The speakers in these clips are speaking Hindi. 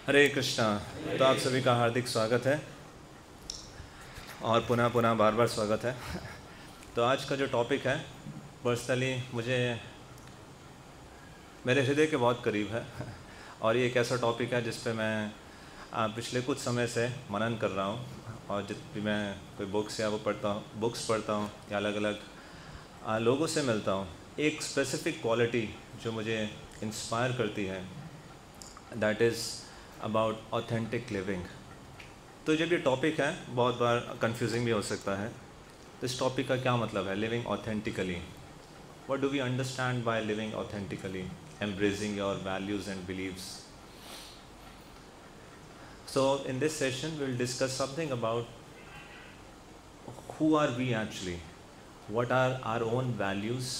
हरे कृष्णा। तो आप सभी का हार्दिक स्वागत है और पुनः बार बार स्वागत है। तो आज का जो टॉपिक है पर्सनली मुझे मेरे हृदय के बहुत करीब है और ये एक ऐसा टॉपिक है जिस पे मैं पिछले कुछ समय से मनन कर रहा हूँ। और जब भी मैं कोई बुक्स या बुक्स पढ़ता हूँ या अलग अलग लोगों से मिलता हूँ, एक स्पेसिफिक क्वालिटी जो मुझे इंस्पायर करती है, that is about authentic living. तो जब ये टॉपिक है बहुत बार कंफ्यूजिंग भी हो सकता है। तो इस टॉपिक का क्या मतलब है, living authentically? What do we understand by living authentically, embracing your values and believes? So in this session we'll discuss something about who are we actually, what are our own values,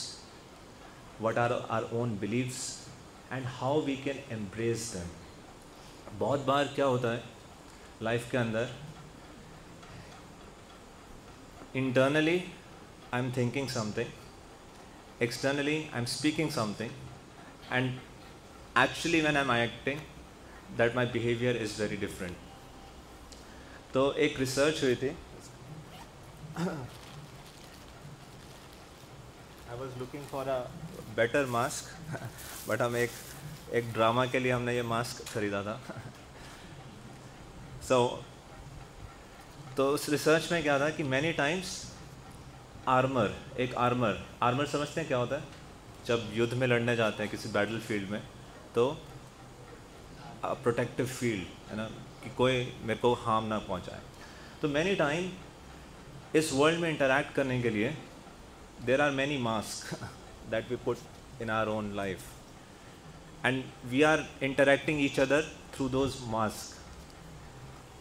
what are our own beliefs and how we can embrace them. बहुत बार क्या होता है लाइफ के अंदर, internally I'm thinking something, externally I'm speaking something, and actually when I'm acting that my behavior is very different. तो एक रिसर्च हुई थी, I was looking for a better mask but हम एक ड्रामा के लिए हमने ये मास्क खरीदा था। तो उस रिसर्च में क्या था कि मैनी टाइम्स आर्मर समझते हैं क्या होता है? जब युद्ध में लड़ने जाते हैं किसी बैटल फील्ड में, तो प्रोटेक्टिव फील्ड है ना, कि कोई मेरे को हार्म ना पहुंचाए। तो मैनी टाइम इस वर्ल्ड में इंटरैक्ट करने के लिए there are many mask that we put in our own life and we are interacting each other through those mask.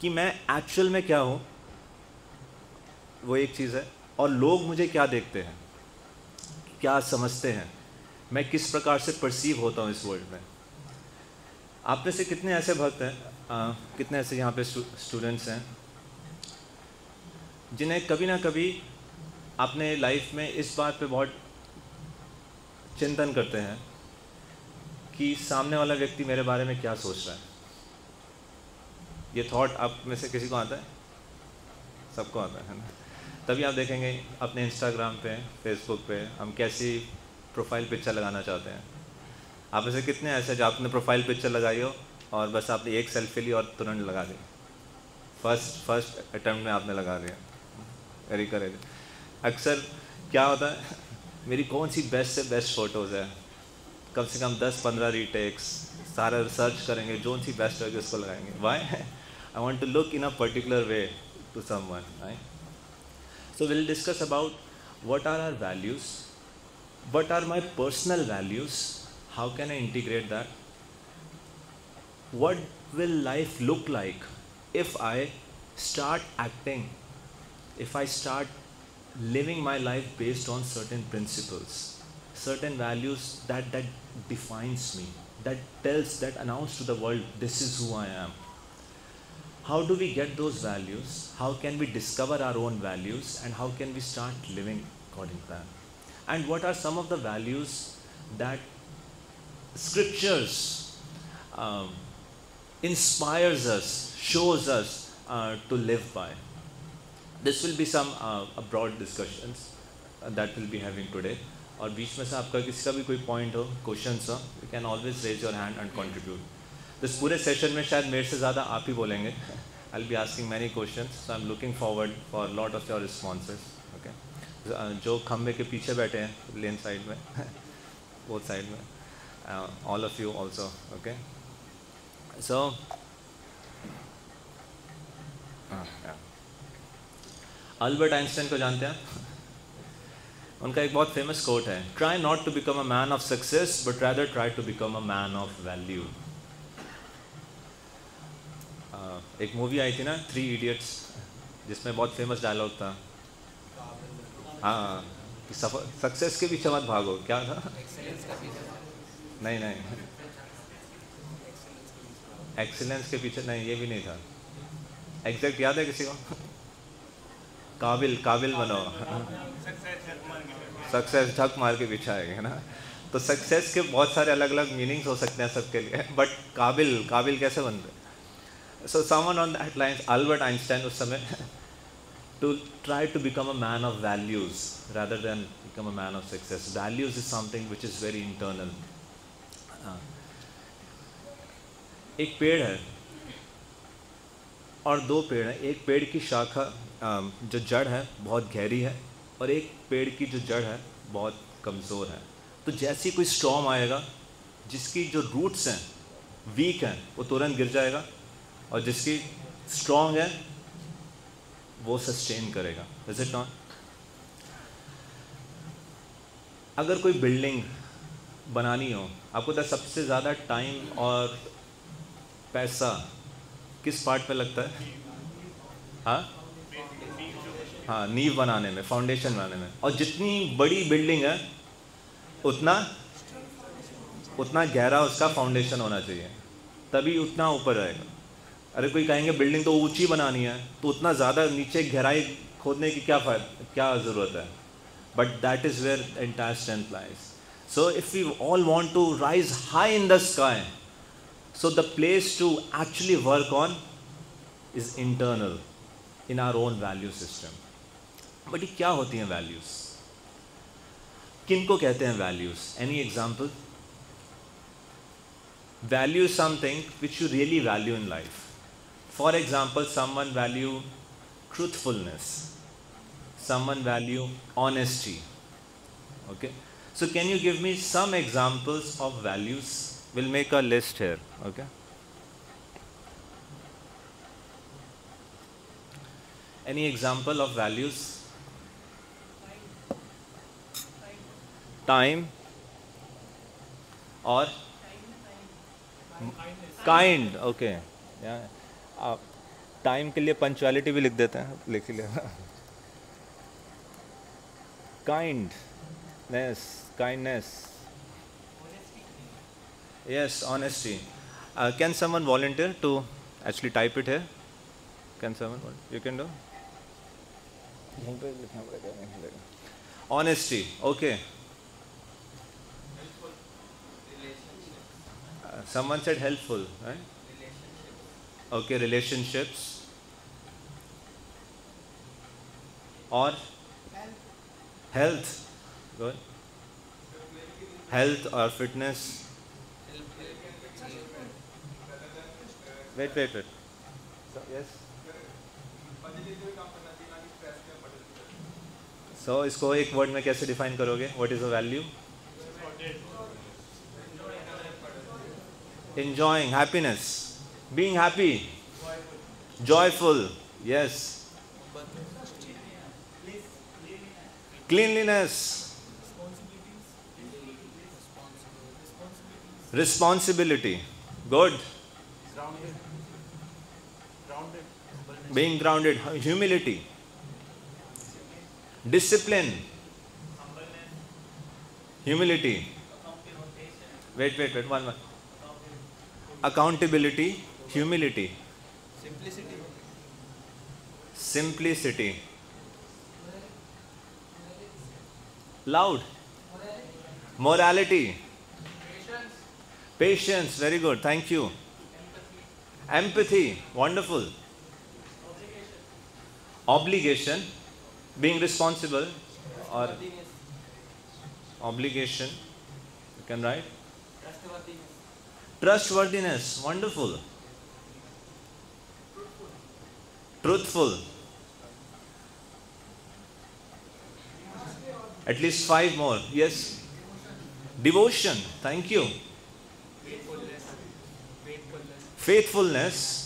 कि मैं एक्चुअल में क्या हूँ वो एक चीज़ है, और लोग मुझे क्या देखते हैं, क्या समझते हैं, मैं किस प्रकार से परसीव होता हूँ इस वर्ल्ड में। आप में से कितने ऐसे भक्त हैं, कितने ऐसे यहाँ पे स्टूडेंट्स हैं जिन्हें कभी ना कभी अपने लाइफ में इस बात पे बहुत चिंतन करते हैं कि सामने वाला व्यक्ति मेरे बारे में क्या सोच रहा है? ये थॉट आप में से किसी को आता है? सबको आता है ना? तभी आप देखेंगे अपने इंस्टाग्राम पे, फेसबुक पे हम कैसी प्रोफाइल पिक्चर लगाना चाहते हैं। आप में से कितने ऐसे जो आपने प्रोफाइल पिक्चर लगाई हो और बस आपने एक सेल्फी ली और तुरंत लगा दी, फर्स्ट अटेम्प्ट में आपने लगा दिया? Very correct. अक्सर क्या होता है, मेरी कौन सी बेस्ट से बेस्ट फ़ोटोज़ है, कम से कम 10-15 रीटेक्स, सारा रिसर्च करेंगे जो सी बेस्ट होगी उसको लगाएंगे। Why? I want to look in a particular way to someone, right? So will discuss about what are our values, what are my personal values, how can I integrate that? What will life look like if I start acting, if I start living my life based on certain principles, certain values that defines me, that announce to the world this is who I am? How do we get those values? How can we discover our own values and how can we start living according to that? And what are some of the values that scriptures inspires us, shows us to live by? This will be some broad discussions that we'll be having today. और बीच में से आपका किसी का भी कोई पॉइंट हो, क्वेश्चंस हो, you can always raise your hand and contribute. इस पूरे सेशन में शायद मेरे से ज़्यादा आप ही बोलेंगे. I'll be asking many questions, so I'm looking forward for a lot of your responses. Okay? जो खम्बे के पीछे बैठे हैं लेन साइड में, बोथ साइड में, all of you also, okay? So Albert Einstein को जानते हैं? उनका एक बहुत फेमस कोट है, try not to become a man of success but rather try to become a man of value. एक मूवी आई थी ना, 3 इडियट्स, जिसमें बहुत फेमस डायलॉग था, हाँ, कि सक्सेस के पीछे मत भागो, क्या था? नहीं, एक्सीलेंस के पीछे नहीं, ये भी नहीं था। एग्जैक्ट याद है किसी को? काबिल बनो, सक्सेस झक मार के पीछे आएगा ना। तो सक्सेस के बहुत सारे अलग अलग मीनिंग्स हो सकते हैं सबके लिए, बट काबिल कैसे बनते हैं? So someone on that lines, Albert Einstein उस समय to try to become a man of values rather than become a man of success. Values is something which is very internal. एक पेड़ है और दो पेड़ हैं. एक पेड़ की शाखा जो जड़ है बहुत गहरी है और एक पेड़ की जो जड़ है बहुत कमज़ोर है. तो जैसे कोई स्टॉर्म आएगा, जिसकी जो रूट्स हैं वीक हैं वो तुरंत गिर जाएगा और जिसकी स्ट्रॉन्ग है वो सस्टेन करेगा. Is it not? अगर कोई बिल्डिंग बनानी हो, आपको तो सबसे ज़्यादा टाइम और पैसा किस पार्ट पे लगता है? हाँ, नींव बनाने में, फाउंडेशन बनाने में. और जितनी बड़ी बिल्डिंग है उतना गहरा उसका फाउंडेशन होना चाहिए, तभी उतना ऊपर रहेगा. अरे कोई कहेंगे बिल्डिंग तो ऊंची बनानी है तो उतना ज़्यादा नीचे गहराई खोदने की क्या ज़रूरत है? But that is where entire strength lies. So if we all want to rise high in the sky, so the place to actually work on is internal, in our own value system. But ये क्या होती हैं values? किनको कहते हैं values? Any example? Value is something which you really value in life. For example, someone value truthfulness, someone value honesty. Okay, so can you give me some examples of values? We'll make a list here. Okay, any example of values? Time or kind. Okay, yeah. Time के लिए पंचुअलिटी भी लिख देते हैं, लिख लिया. Kindness. Yes, honesty. Can someone volunteer to actually type it here? Can someone? You can do. Honesty. Okay. Someone said helpful, right? Okay, relationships. Or health. Good. Health or fitness. Wait. So, yes. So इसको एक वर्ड में कैसे डिफाइन करोगे? What is the value? Enjoying, happiness, being happy, joyful. Yes. Cleanliness, responsibility. Good. Being grounded, humility, discipline, humility. Wait, one. Accountability, humility, simplicity, loud, morality, patience. Very good, thank you. Empathy, wonderful. Obligation, being responsible, or obligation, you can write. Trustworthiness, wonderful. Truthful. At least 5 more. Yes. Devotion, thank you. Faithfulness.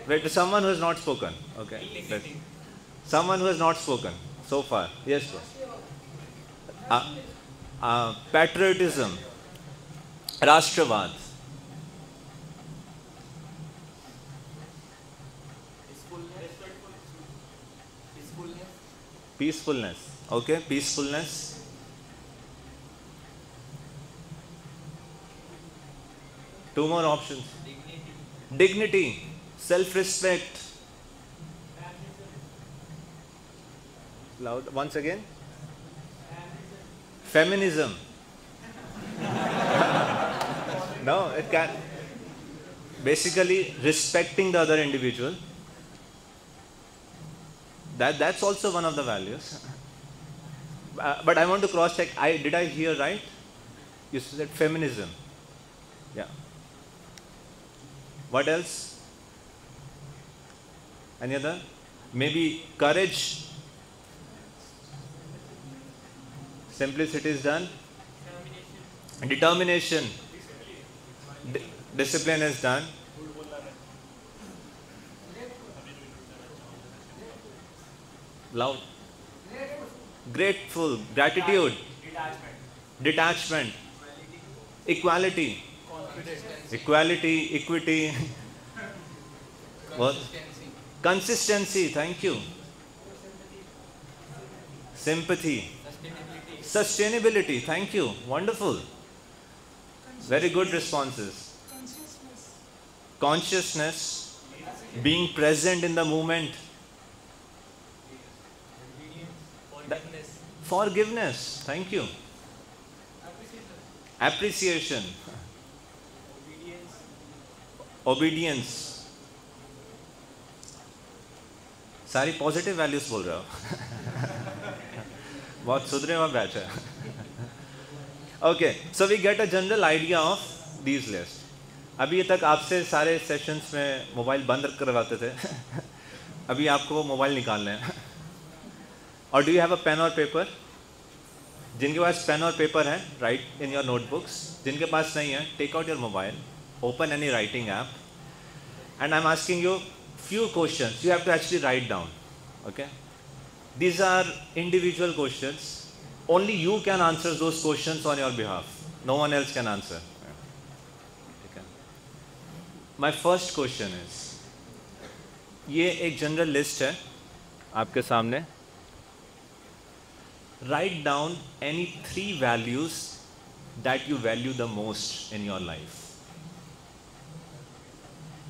Wait, someone who has not spoken. Okay. Someone who has not spoken so far. Yes, sir. Patriotism. Rashtravad. Peacefulness. Okay, peacefulness. Two more options. Dignity. Self-respect. Loud. Once again. Feminism. No, it can't. basically respecting the other individual. That's also one of the values. But I want to cross check. Did I hear right? You said feminism. Yeah. What else? Any other? Maybe courage. Simplicity is done. Determination. Discipline is done. Loud. Grateful. Gratitude. Detachment. Equality. Equality. Equity. What? Consistency. Thank you. Sympathy. Sustainability. Thank you. Wonderful. Very good responses. Consciousness. Being present in the moment. Forgiveness. Thank you. Appreciation. Obedience. सारी पॉजिटिव वैल्यूज बोल रहे हो बहुत सुधरे हुआ बैच है okay so we get a general idea of these list अभी तक आपसे सारे सेशंस में मोबाइल बंद करवाते थे अभी आपको मोबाइल निकालना है और do you have a pen और पेपर जिनके पास पेन और पेपर है राइट इन योर नोटबुक्स जिनके पास नहीं है take out your mobile open any writing app and I'm asking you few questions you have to actually write down. Okay, these are individual questions, only you can answer those questions on your behalf, no one else can answer. Okay. My first question is, ये एक जनरल लिस्ट है आपके सामने. Write down any 3 values that you value the most in your life.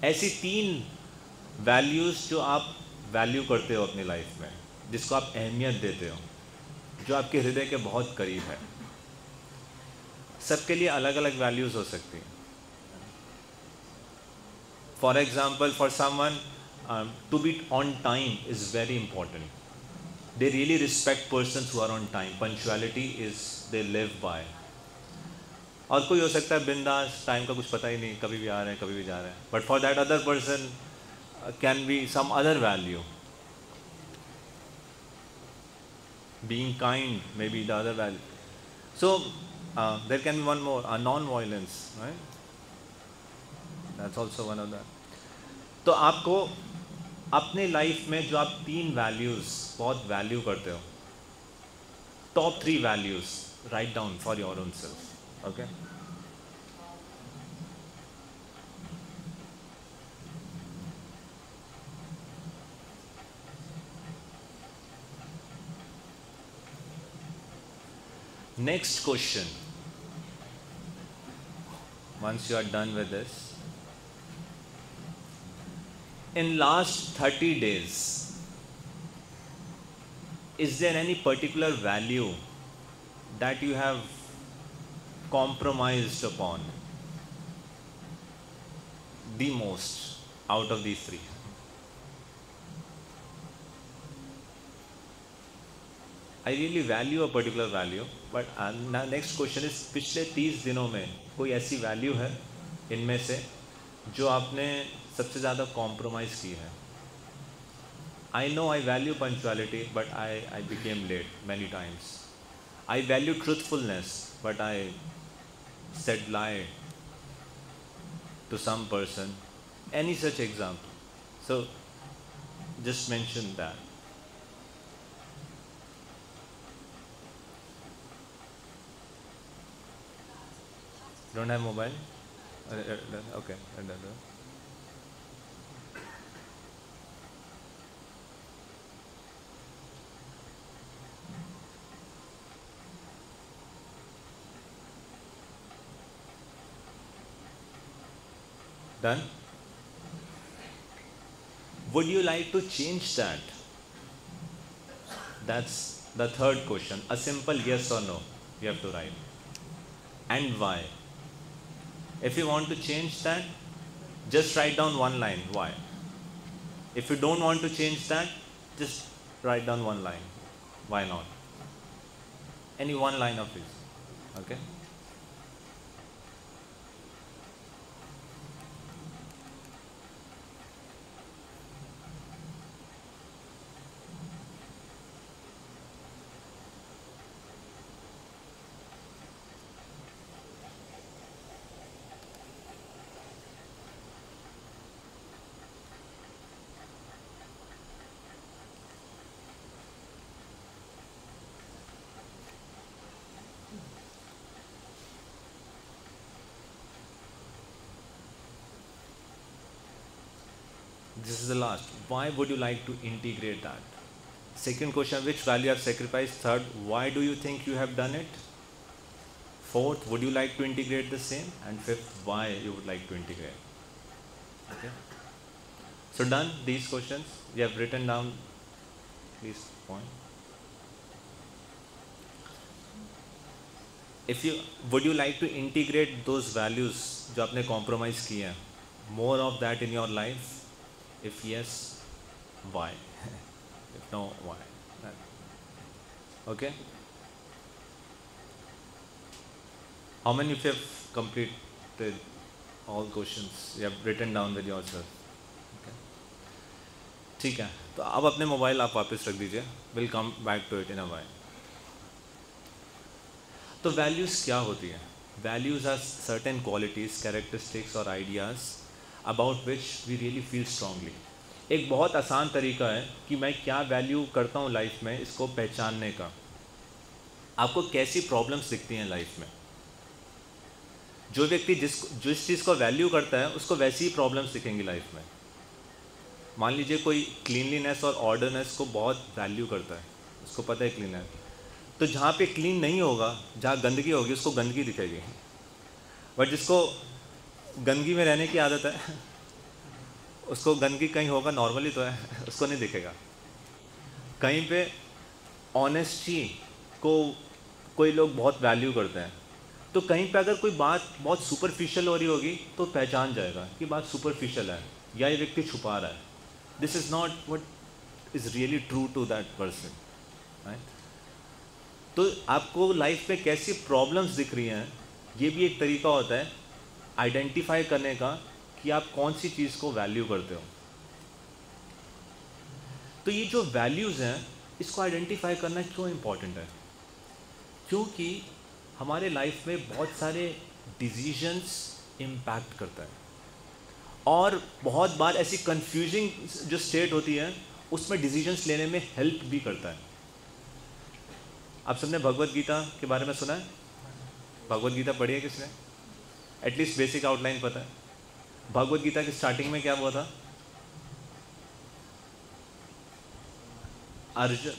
ऐसी 3 वैल्यूज़ जो आप वैल्यू करते हो अपनी लाइफ में, जिसको आप अहमियत देते हो, जो आपके हृदय के बहुत करीब है. सबके लिए अलग अलग वैल्यूज़ हो सकती हैं. For example, for someone to be on time is very important. They really respect persons who are on time. Punctuality is they live by. और कोई हो सकता है बिंदास, टाइम का कुछ पता ही नहीं, कभी भी आ रहे हैं कभी भी जा रहे हैं. But for that other person can be some other value. Being kind may be the other value. So there can be one more, non violence, right? That's also one of that. तो आपको अपने लाइफ में जो आप 3 वैल्यूज़ बहुत वैल्यू करते हो, top 3 values write down for your own self. Okay. Next question. Once you are done with this, in last 30 days, is there any particular value that you have compromised upon the most out of these 3? I really value a particular value, but next question is, पिछले 30 दिनों में कोई ऐसी वैल्यू है इनमें से जो आपने सबसे ज़्यादा कॉम्प्रोमाइज़ की है? I know I value punctuality, but I became late many times. I value truthfulness, but I said lie to some person. Any such example? So just mention that. Don't have mobile? Okay. Done? Would you like to change that? That's the third question. A simple yes or no you have to write. And why? If you want to change that, Just write down one line. Why? If you don't want to change that, just write down one line. Why not? Any one line of it. Okay? This is the last. Why would you like to integrate that? Second question, which value you have sacrificed? Third, why do you think you have done it? Fourth, would you like to integrate the same? And fifth, why you would like to integrate? Okay. So done these questions. You have written down these points. If you would you like to integrate those values जो आपने compromise किए हैं, more of that in your life? If yes, why? If no, why? Okay. How many of you have completed all questions? You have written down with yourself. Okay. ठीक है, तो अब अपने मोबाइल आप वापस रख दीजिए. We'll come back to it in a while. तो values क्या होती है? Values are certain qualities, characteristics or ideas about which we really feel strongly. एक बहुत आसान तरीका है कि मैं क्या वैल्यू करता हूँ लाइफ में, इसको पहचानने का. आपको कैसी प्रॉब्लम्स दिखती हैं लाइफ में? जो व्यक्ति जिस चीज़ को वैल्यू करता है उसको वैसी ही प्रॉब्लम्स दिखेंगी लाइफ में. मान लीजिए कोई क्लीनलीनेस और ऑर्डरनेस को बहुत वैल्यू करता है, उसको पता है क्लीन है, तो जहाँ पे क्लीन नहीं होगा, जहाँ गंदगी होगी उसको गंदगी दिखेगी. बट जिसको गंदगी में रहने की आदत है उसको गंदगी कहीं होगा, नॉर्मली तो है, उसको नहीं दिखेगा. कहीं पे ऑनेस्टी को कोई लोग बहुत वैल्यू करते हैं, तो कहीं पे अगर कोई बात बहुत सुपरफिशियल हो रही होगी तो पहचान जाएगा कि बात सुपरफिशियल है या ये व्यक्ति छुपा रहा है. This is not what is really true to that person, right? तो आपको लाइफ में कैसी प्रॉब्लम्स दिख रही हैं, ये भी एक तरीका होता है आइडेंटिफाई करने का कि आप कौन सी चीज़ को वैल्यू करते हो. तो ये जो वैल्यूज़ हैं इसको आइडेंटिफाई करना क्यों इम्पॉर्टेंट है? क्योंकि हमारे लाइफ में बहुत सारे डिसीजंस इम्पैक्ट करता है और बहुत बार ऐसी कंफ्यूजिंग जो स्टेट होती है उसमें डिसीजंस लेने में हेल्प भी करता है. आप सबने भगवत गीता के बारे में सुना है? भगवत गीता पढ़ी है किसने? एटलीस्ट बेसिक आउटलाइन पता है. भगवत गीता की स्टार्टिंग में क्या हुआ था? अर्जुन,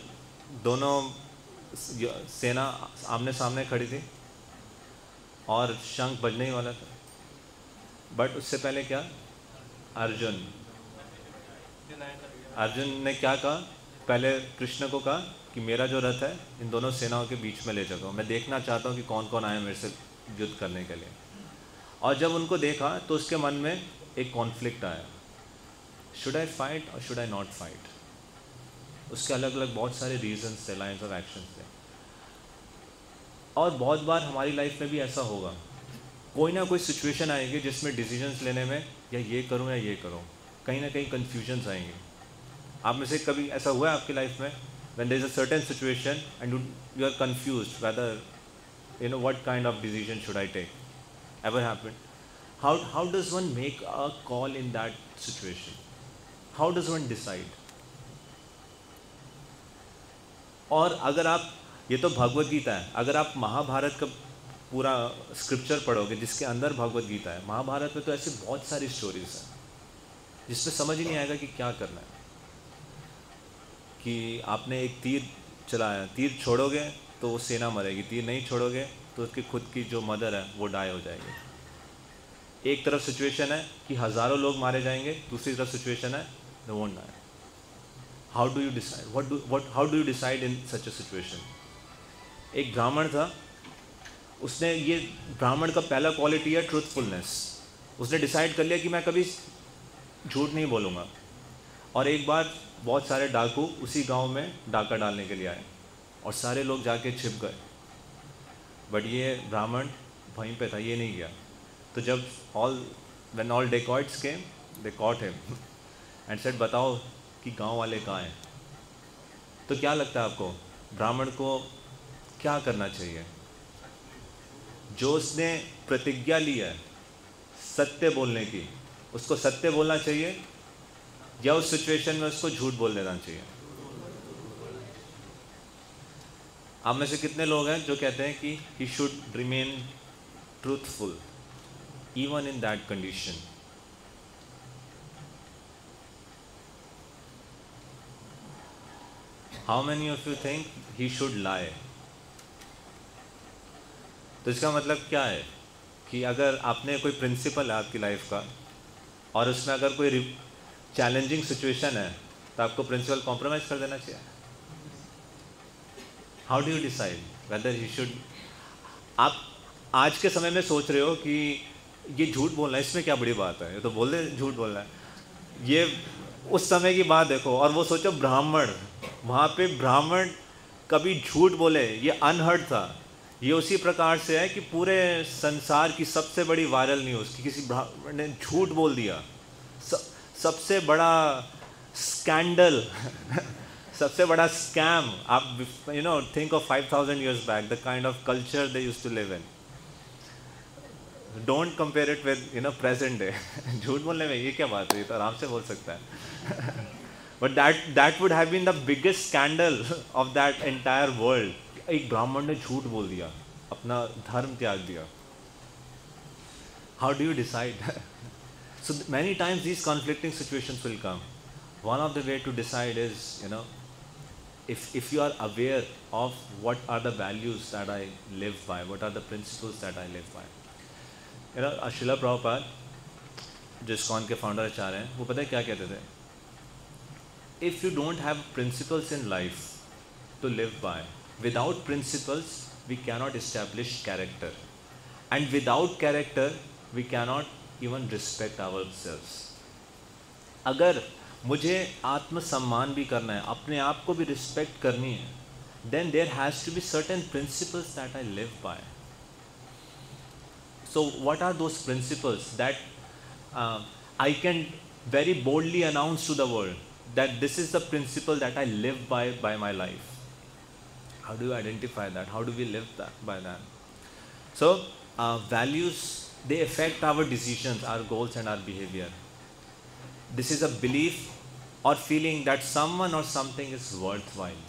दोनों सेना आमने सामने खड़ी थी और शंख बजने ही वाला था. बट उससे पहले क्या? अर्जुन ने क्या कहा? पहले कृष्ण को कहा कि मेरा जो रथ है इन दोनों सेनाओं के बीच में ले जाओ, मैं देखना चाहता हूँ कि कौन कौन आए मेरे से युद्ध करने के लिए. और जब उनको देखा तो उसके मन में एक कॉन्फ्लिक्ट आया, शुड आई फाइट और शुड आई नॉट फाइट. उसके अलग अलग बहुत सारे रीजंस थे, लाइन्स ऑफ एक्शन थे. और बहुत बार हमारी लाइफ में भी ऐसा होगा, कोई ना कोई सिचुएशन आएगी जिसमें डिसीजंस लेने में या ये करूँ या ये करूँ, कहीं ना कहीं कन्फ्यूजन्स आएंगे. आप में से कभी ऐसा हुआ है आपकी लाइफ में when there is a certain situation and you are confused whether what kind of decision should I take? Ever happened? How does one make a call in that situation? How does one decide? और अगर आप, ये तो भगवत गीता है, अगर आप महाभारत का पूरा स्क्रिप्चर पढ़ोगे जिसके अंदर भगवत गीता है, महाभारत में तो ऐसे बहुत सारी स्टोरीज हैं जिसमें समझ ही नहीं आएगा कि क्या करना है. कि आपने एक तीर चलाया, तीर छोड़ोगे तो वो सेना मरेगी, तीर नहीं छोड़ोगे तो उसकी खुद की जो मदर है वो डाई हो जाएगी. एक तरफ सिचुएशन है कि हज़ारों लोग मारे जाएंगे, दूसरी तरफ सिचुएशन है they won't die. How do you decide? How do you decide in such a situation? एक ब्राह्मण था, उसने, ये ब्राह्मण का पहला क्वालिटी है ट्रूथफुलनेस. उसने डिसाइड कर लिया कि मैं कभी झूठ नहीं बोलूँगा। और एक बार बहुत सारे डाकू उसी गांव में डाका डालने के लिए आए और सारे लोग जाके छिप गए, बट ये ब्राह्मण वहीं पे था, ये नहीं गया। तो जब when all dacoits came they caught him and said बताओ कि गांव वाले कहाँ हैं। तो क्या लगता है आपको ब्राह्मण को क्या करना चाहिए? जो उसने प्रतिज्ञा ली है सत्य बोलने की, उसको सत्य बोलना चाहिए या उस सिचुएशन में उसको झूठ बोल देना चाहिए? आप में से कितने लोग हैं जो कहते हैं कि he should remain truthful even in that condition? How many of you think he should लाई? तो इसका मतलब क्या है कि अगर आपने कोई प्रिंसिपल है आपकी लाइफ का और उसमें अगर कोई चैलेंजिंग सिचुएशन है तो आपको प्रिंसिपल कॉम्प्रोमाइज़ कर देना चाहिए। How do you decide weather he should? आप आज के समय में सोच रहे हो कि ये झूठ बोलना है, इसमें क्या बड़ी बात है, ये तो बोल दे झूठ बोलना है। ये उस समय की बात देखो, और वो सोचो ब्राह्मण, वहाँ पे ब्राह्मण कभी झूठ बोले ये अनहर्ड था। ये उसी प्रकार से है कि पूरे संसार की सबसे बड़ी वायरल न्यूज़ कि किसी ब्राह्मण ने झूठ बोल दिया, सबसे बड़ा स्कैंडल सबसे बड़ा स्कैम। आप think of 5000 years back the kind of culture they used to live in. Don't compare it with present day. झूठ बोलने में ये क्या बात है, ये तो आराम से बोल सकता है। But that would have been the biggest scandal of that entire world. एक ब्राह्मण ने झूठ बोल दिया, अपना धर्म त्याग दिया। How do you decide? So many times these conflicting situations will come. One of the way to decide is, if you are aware of what are the values that I live by, what are the principles that I live by. Srila Prabhupada, जो ISKCON के फाउंडर आचार्य हैं, वो पता है क्या कहते थे? If you don't have principles in life to live by, without principles we cannot establish character, and without character we cannot even respect ourselves. अगर मुझे आत्मसम्मान भी करना है, अपने आप को भी रिस्पेक्ट करनी है, then there has to be certain principles that I live by. So what are those principles that I can very boldly announce to the world that this is the principle that I live by my life? How do you identify that? How do we live by that? So values, they affect our decisions, our goals and our behavior. This is a belief or feeling that someone or something is worthwhile.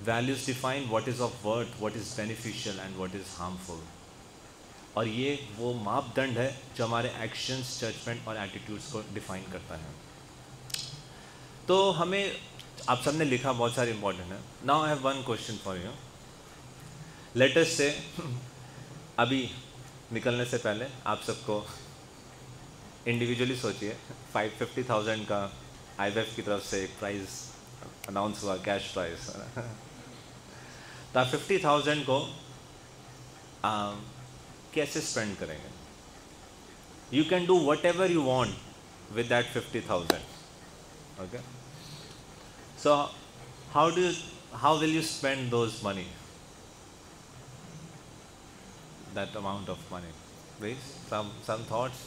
Values define what is of worth, what is beneficial and what is harmful. और ये वो मापदंड है जो हमारे एक्शंस, जजमेंट और एटीट्यूड्स को डिफाइन करता है। तो हमें, आप सबने लिखा बहुत सारे इंपॉर्टेंट है। Now I have one question for you. Late us से अभी निकलने से पहले आप सबको इंडिविजुअली सोचिए 50,000 का IWF की तरफ से एक प्राइज़ अनाउंस हुआ, कैश प्राइज़। तो आप 50,000 को कैसे स्पेंड करेंगे? You can do what ever you want with that 50,000, okay? So how will you spend those money, that amount of money? Please some thoughts.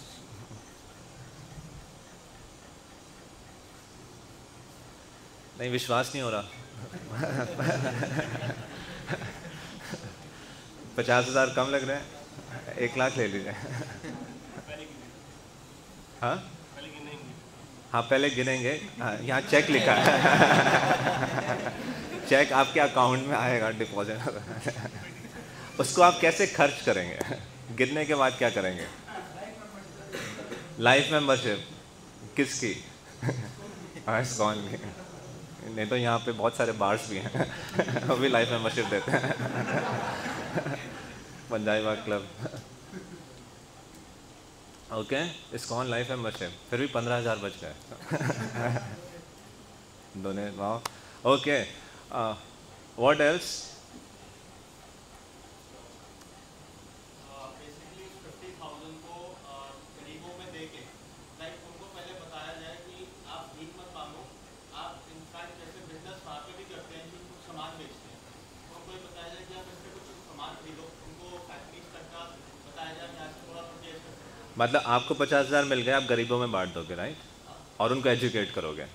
नहीं, विश्वास नहीं हो रहा। 50,000 कम लग रहे हैं, 1 लाख ले लीजिए। हाँ हाँ, पहले गिनेंगे। हाँ, यहाँ चेक लिखा है। चेक आपके अकाउंट में आएगा, डिपॉजिट। उसको आप कैसे खर्च करेंगे? गिनने के बाद क्या करेंगे? लाइफ मेंबरशिप किसकी? ISKCON की। नहीं तो यहाँ पे बहुत सारे बार्स भी हैं, वो भी लाइफ मेंबरशिप देते हैं। Punjabi Bagh club, okay, ISKCON life membership, फिर भी 15,000 बच गए। Donate, wow, okay. What else? Basically 50,000 को मतलब आपको 50,000 मिल गए, आप गरीबों में बांट दोगे, राइट? और उनको एजुकेट करोगे।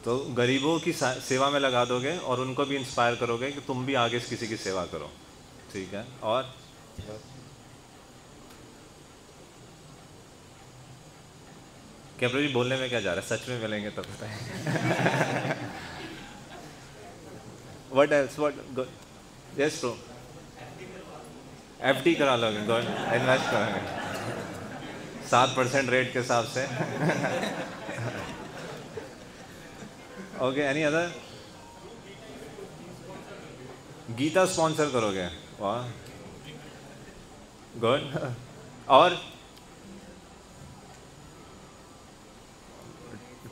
तो गरीबों की सेवा में लगा दोगे और उनको भी इंस्पायर करोगे कि तुम भी आगे से किसी की सेवा करो, ठीक है? और कैप्रो जी बोलने में क्या जा रहा है, सच में मिलेंगे तो बताएं। What else, what? Yes bro, FD करा लोगे, गुड, इन्वेस्ट करोगे 7% रेट के हिसाब से। Okay, any other? Geeta sponsor करोगे, वाह, गुड। और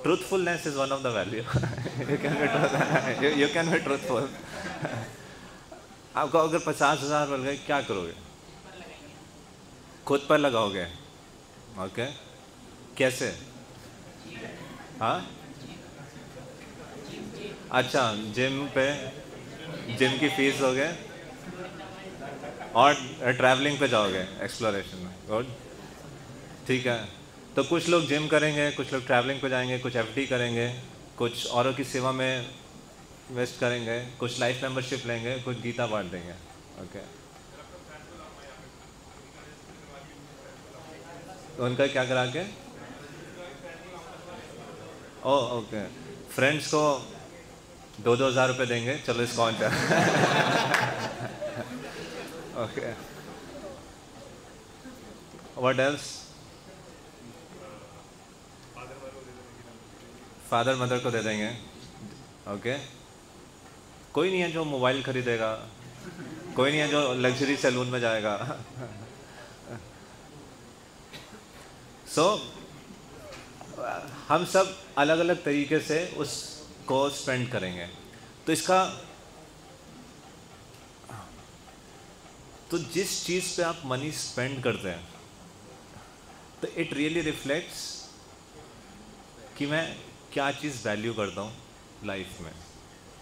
truthfulness is one of the value. you can be truthful. आपको अगर 50,000 मिल गए, क्या करोगे? खुद पर लगाओगे, ओके? कैसे? हाँ, अच्छा, जिम पे, जिम की फीस दोगे और ट्रैवलिंग पे जाओगे, एक्सप्लोरेशन में, गुड, ठीक है। तो कुछ लोग जिम करेंगे, कुछ लोग ट्रैवलिंग पे जाएंगे, कुछ एफडी करेंगे, कुछ औरों की सेवा में इन्वेस्ट करेंगे, कुछ लाइफ मेंबरशिप लेंगे, कुछ गीता बांट देंगे, ओके? तो उनका क्या करा के? ओ, ओके, फ्रेंड्स को 2-2 हज़ार रुपये देंगे, चलो इसको ऑन कर। Okay, what else? Father mother को दे देंगे, ओके? कोई नहीं है जो मोबाइल खरीदेगा, कोई नहीं है जो लग्जरी सैलून में जाएगा। सो हम सब अलग अलग तरीके से उसको स्पेंड करेंगे। तो इसका, तो जिस चीज़ पे आप मनी स्पेंड करते हैं, तो इट रियली रिफ्लेक्ट्स कि मैं क्या चीज़ वैल्यू करता हूँ लाइफ में,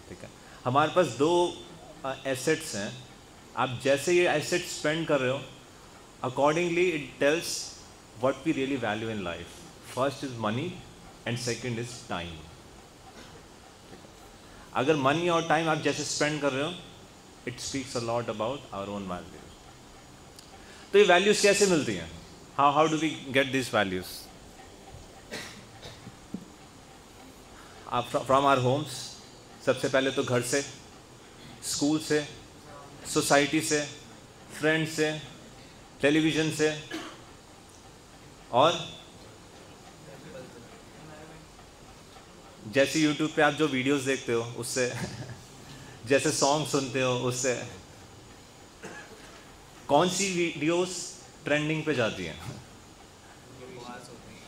ठीक है? हमारे पास 2 एसेट्स हैं, आप जैसे ये एसेट स्पेंड कर रहे हो, accordingly it tells what we really value in life. First is money and second is time. अगर मनी और टाइम आप जैसे स्पेंड कर रहे हो, it speaks a lot about our own values. तो ये वैल्यूज कैसे मिलती हैं? How do we get this values? From our homes, सबसे पहले तो घर से, स्कूल से, सोसाइटी से, फ्रेंड से, टेलीविज़न से, और जैसे यूट्यूब पे आप जो वीडियोस देखते हो उससे, जैसे सॉन्ग सुनते हो उससे। कौन सी वीडियोस ट्रेंडिंग पे जाती हैं,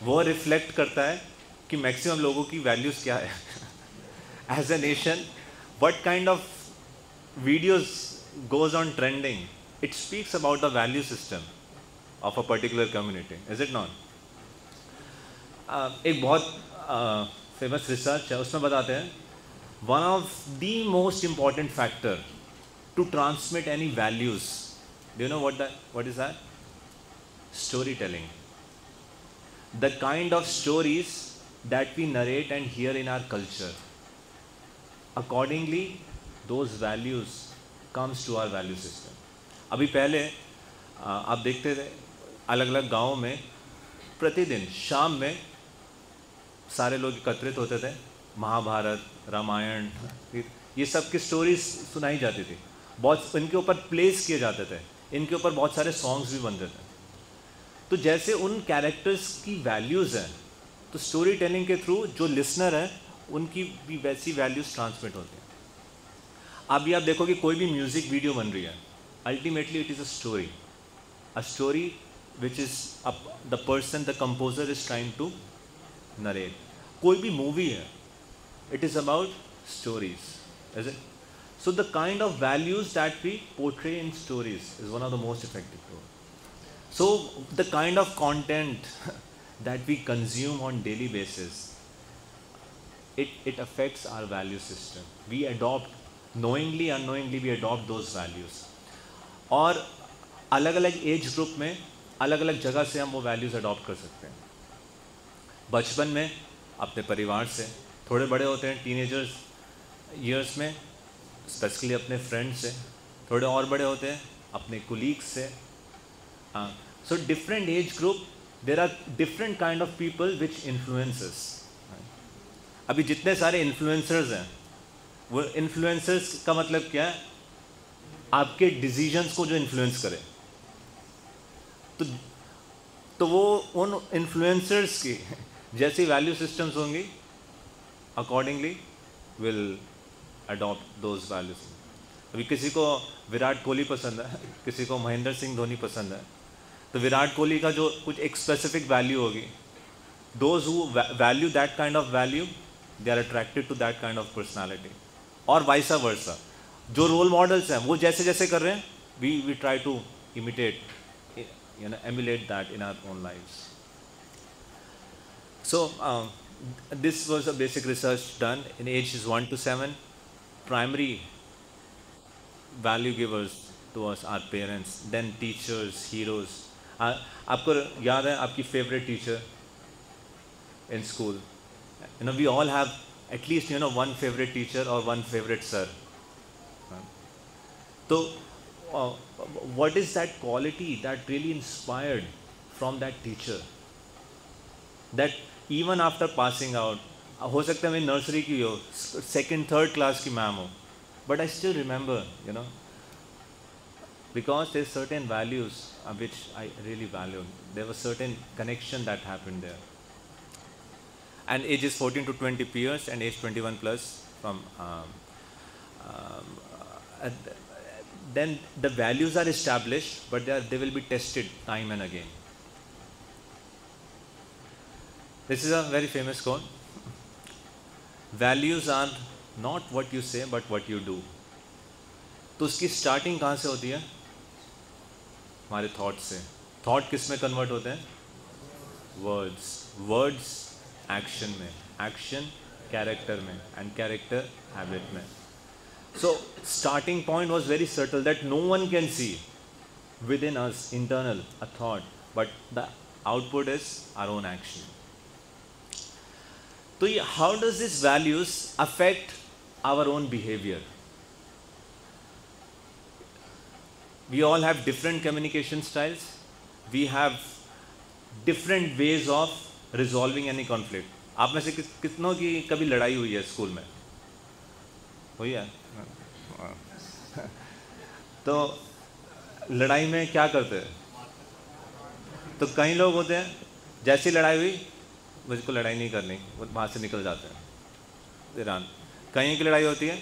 वो रिफ्लेक्ट करता है कि मैक्सिमम लोगों की वैल्यूज़ क्या है। As a nation, what kind of videos goes on trending, it speaks about the value system of a particular community, is it not? एक बहुत फेमस रिसर्च है, उसमें बताते हैं one of the most important factor to transmit any values, do you know what is that? Storytelling. The kind of stories that we narrate and hear in our culture, accordingly those values comes to our value system. अभी पहले आप देखते थे अलग अलग गाँव में प्रतिदिन शाम में सारे लोग एकत्रित होते थे, महाभारत, रामायण, ये सब की स्टोरीज सुनाई जाती थी, बहुत इनके ऊपर प्लेस किए जाते थे, इनके ऊपर बहुत सारे सॉन्ग्स भी बनते थे। तो जैसे उन कैरेक्टर्स की वैल्यूज़ हैं, तो स्टोरी टेलिंग के थ्रू जो लिसनर है उनकी भी वैसी वैल्यूज़ ट्रांसमिट होती हैं। अभी आप देखो कि कोई भी म्यूज़िक वीडियो बन रही है, ultimately it is a story which is the person, the composer is trying to narrate. कोई भी मूवी है, it is about stories, is it? So the kind of values that we portray in stories is one of the most effective tools. So the kind of content that we consume on daily basis it affects our value system. We adopt, knowingly unknowingly we adopt those values. और अलग अलग एज ग्रुप में अलग अलग जगह से हम वो वैल्यूज़ अडॉप्ट कर सकते हैं. बचपन में अपने परिवार से, थोड़े बड़े होते हैं टीनेजर्स ईयर्स में स्पेसिफिकली अपने फ्रेंड्स से, थोड़े और बड़े होते हैं अपने कोलीग्स से. So different age group, there are different kind of people which influences. अभी जितने सारे इन्फ्लुएंसर्स हैं, वो इन्फ्लुएंसर्स का मतलब क्या है? आपके डिसीजंस को जो इन्फ्लुएंस करे. तो वो उन इन्फ्लुएंसर्स की जैसी वैल्यू सिस्टम्स होंगी, accordingly will adopt those values. अभी किसी को विराट कोहली पसंद है, किसी को महेंद्र सिंह धोनी पसंद है, तो विराट कोहली का जो कुछ एक स्पेसिफिक वैल्यू होगी, those who value that kind of value, they are attracted to that kind of personality. और वाइसा वर्सा, जो रोल मॉडल्स हैं वो जैसे जैसे कर रहे हैं, we try to imitate, emulate that in our own lives. So this was a basic research done in ages 1 to 7. Primary value givers to us are parents, then teachers, heroes. आपको याद है आपकी favorite teacher in school? We all have at least one favorite teacher or one favorite sir. So what is that quality that really inspired from that teacher, that even after passing out, हो सकता है मेरी नर्सरी की हो, सेकंड थर्ड क्लास की मैम हो, but I still remember, because there's certain values which I really valued. There was certain connection that happened there. And ages 14 to 20 peers, and age 21 plus from then the values are established, but they will be tested time and again. This is a very famous quote. Values are not what you say, but what you do. तो उसकी स्टार्टिंग कहाँ से होती है? हमारे थॉट से. थॉट किस में कन्वर्ट होते हैं? वर्ड्स. वर्ड्स एक्शन में, एक्शन कैरेक्टर में, एंड कैरेक्टर हैबिट में. So starting point was very subtle, that no one can see within us, internal, a thought, but the output is our own action. So how does these values affect our own behavior? We all have different communication styles. We have different ways of resolving any conflict. आप में से कितनों की कभी लड़ाई हुई है स्कूल में? हुई है? तो लड़ाई में क्या करते हैं? तो कई लोग होते हैं, जैसी लड़ाई हुई मुझको लड़ाई नहीं करनी, वो वहाँ से निकल जाते हैं ईरान. कहीं की लड़ाई होती है,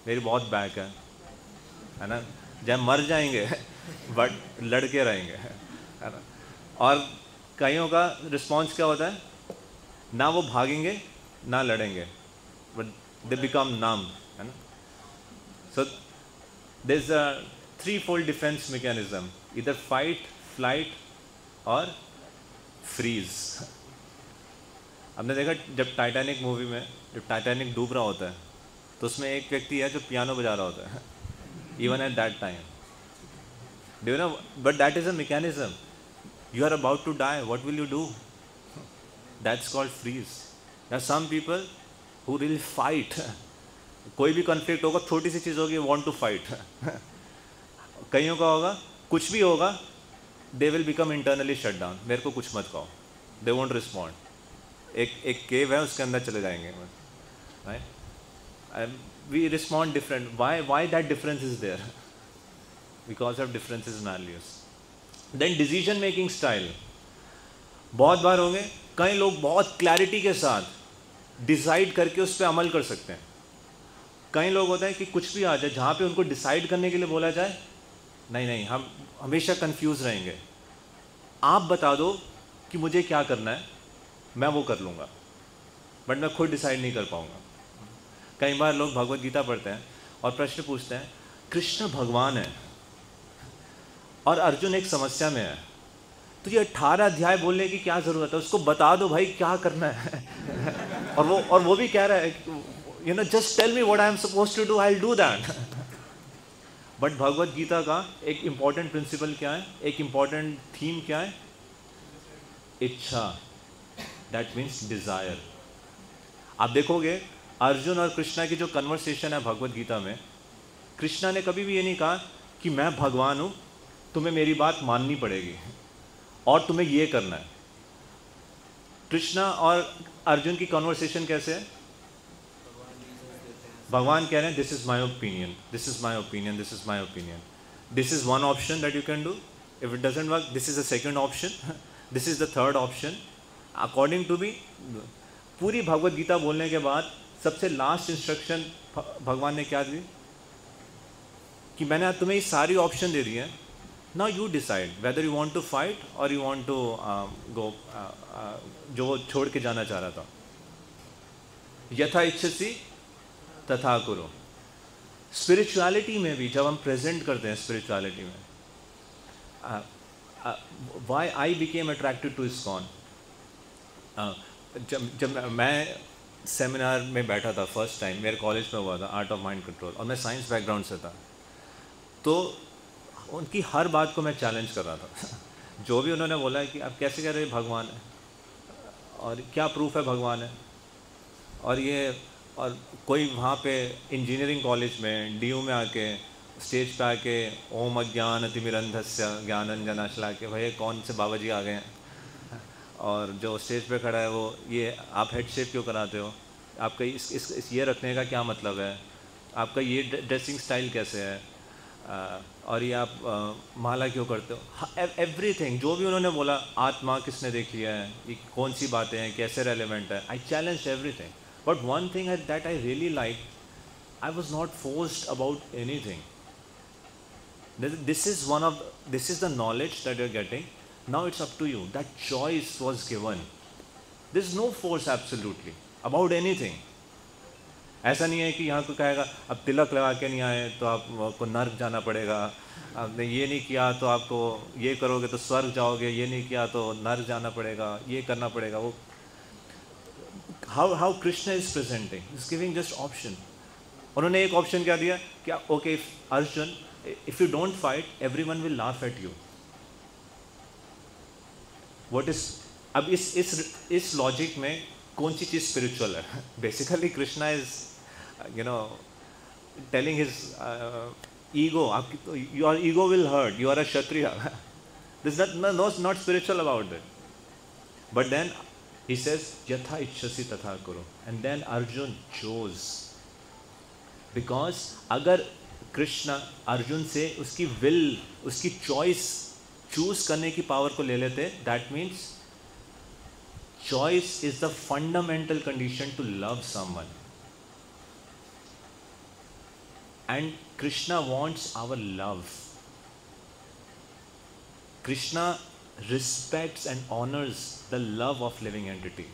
मेरी बहुत बैक है ना, जब मर जाएंगे बट लड़के रहेंगे, है ना. और कईयों का रिस्पॉन्स क्या होता है? ना वो भागेंगे ना लड़ेंगे, बट दे बिकम नम, है ना. So there's a threefold defense mechanism, either fight, flight or freeze. आपने देखा जब टाइटैनिक मूवी में जब टाइटैनिक डूब रहा होता है, तो उसमें एक व्यक्ति है जो पियानो बजा रहा होता है, even at that time. Do you know? But that is a mechanism. You are about to die. What will you do? That's called freeze. There are some people who really fight. कोई भी कॉन्फ्लिक्ट होगा, छोटी सी चीज़ होगी, वांट टू फाइट. कईयों का होगा, कुछ भी होगा, they will become internally shut down. मेरे को कुछ मत कहो, दे वोंट रिस्पॉन्ड. एक केव है, उसके अंदर चले जाएंगे, right. We respond different. Why that difference is there? Because of differences in values. Then decision making style. बहुत बार होंगे, कई लोग बहुत क्लैरिटी के साथ डिसाइड करके उस पर अमल कर सकते हैं. कई लोग होते हैं कि कुछ भी आ जाए, जहाँ पे उनको डिसाइड करने के लिए बोला जाए, नहीं, हम हमेशा कंफ्यूज रहेंगे. आप बता दो कि मुझे क्या करना है, मैं वो कर लूँगा, बट मैं खुद डिसाइड नहीं कर पाऊँगा. कई बार लोग भगवत गीता पढ़ते हैं और प्रश्न पूछते हैं, कृष्ण भगवान है और अर्जुन एक समस्या में है, तो ये 18 अध्याय बोलने की क्या ज़रूरत है? उसको बता दो भाई क्या करना है. और वो भी कह रहा है, you know, just tell me what I am supposed to do, I will do that. But Bhagavad Gita का एक इंपॉर्टेंट प्रिंसिपल क्या है, एक इंपॉर्टेंट थीम क्या है? इच्छा, दैट मीन्स डिजायर। आप देखोगे अर्जुन और कृष्णा की जो कन्वर्सेशन है भगवत गीता में, कृष्णा ने कभी भी ये नहीं कहा कि मैं भगवान हूं, तुम्हें मेरी बात माननी पड़ेगी और तुम्हें ये करना है। कृष्णा और अर्जुन की कन्वर्सेशन कैसे है? भगवान कह रहे हैं, this is my opinion, this is my opinion, this is my opinion, this is one option that you can do, if it doesn't work this is the second option, this is the third option, according to be. पूरी भगवत गीता बोलने के बाद सबसे लास्ट इंस्ट्रक्शन भगवान ने क्या दी? कि मैंने आज तुम्हें ये सारी ऑप्शन दे दी है, now you decide whether you want to fight और यू वांट टू गो, जो वो छोड़ के जाना चाह रहा था। यथा इच्छसी तथा कुरु। स्पिरिचुअलिटी में भी जब हम प्रेजेंट करते हैं स्पिरिचुअलिटी में, why I became attracted to ISKCON. जब मैं सेमिनार में बैठा था फर्स्ट टाइम, मेरे कॉलेज में हुआ था आर्ट ऑफ माइंड कंट्रोल, और मैं साइंस बैकग्राउंड से था, तो उनकी हर बात को मैं चैलेंज कर रहा था। जो भी उन्होंने बोला है कि आप कैसे कह रहे हैं भगवान है, और क्या प्रूफ है भगवान है, और ये, और कोई वहाँ पे इंजीनियरिंग कॉलेज में डीयू में आके स्टेज पे आके ओम अज्ञान तिमिरंधस्य ज्ञानंजनाशला के, भाई कौन से बाबा जी आ गए हैं, और जो स्टेज पे खड़ा है वो, ये आप हेड शेप क्यों कराते हो, आपका इस ये रखने का क्या मतलब है, आपका ये ड्रेसिंग स्टाइल कैसे है, और ये आप माला क्यों करते हो, एवरीथिंग जो भी उन्होंने बोला, आत्मा किसने देखी है, ये कौन सी बातें हैं, कैसे रेलेवेंट है, I challenge everything. But one thing that I really like, I was not forced about anything. This is the knowledge that you're getting. Now it's up to you. That choice was given. There's no force absolutely about anything. ऐसा नहीं है कि यहाँ को कहेगा अब तिलक लगा के नहीं आए तो आपको नर्क जाना पड़ेगा, आपने ये नहीं किया तो आपको ये करोगे तो स्वर्ग जाओगे, ये नहीं किया तो नर्क जाना पड़ेगा, ये करना पड़ेगा, वो। How Krishna is presenting, he's giving just option. उन्होंने एक ऑप्शन क्या दिया, क्या okay Arjun, if you don't fight everyone will laugh at you. What is, अब इस लॉजिक में कौन सी चीज स्पिरिचुअल है? Basically Krishna is telling his ego, आपकी your ego will hurt, you are a kshatriya, this not spiritual about it. But then he says yatha इच्छसि तथा कुरु, and then Arjun chose, because अगर कृष्ण अर्जुन से उसकी विल, उसकी चॉइस, चूज करने की पावर को ले लेते, that means choice is the fundamental condition to love someone, and Krishna wants our love. Krishna respects and honors the love of living entity.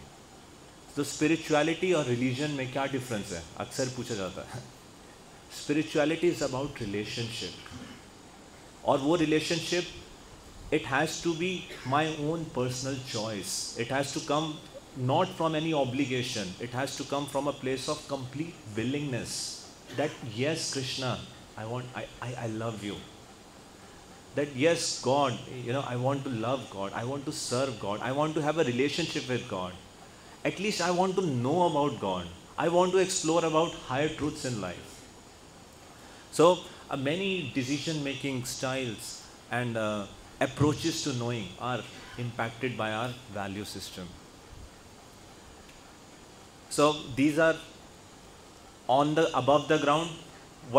तो स्पिरिचुअलिटी और रिलीजन में क्या डिफरेंस है, अक्सर पूछा जाता है। स्पिरिचुअलिटी इज अबाउट रिलेशनशिप, और वो relationship it has to be my own personal choice, it has to come not from any obligation, it has to come from a place of complete willingness, that yes Krishna I love you. That yes God, I want to love God, I want to serve God, I want to have a relationship with God, at least I want to know about God, I want to explore about higher truths in life. So many decision making styles and approaches to knowing are impacted by our value system. So these are on the above the ground,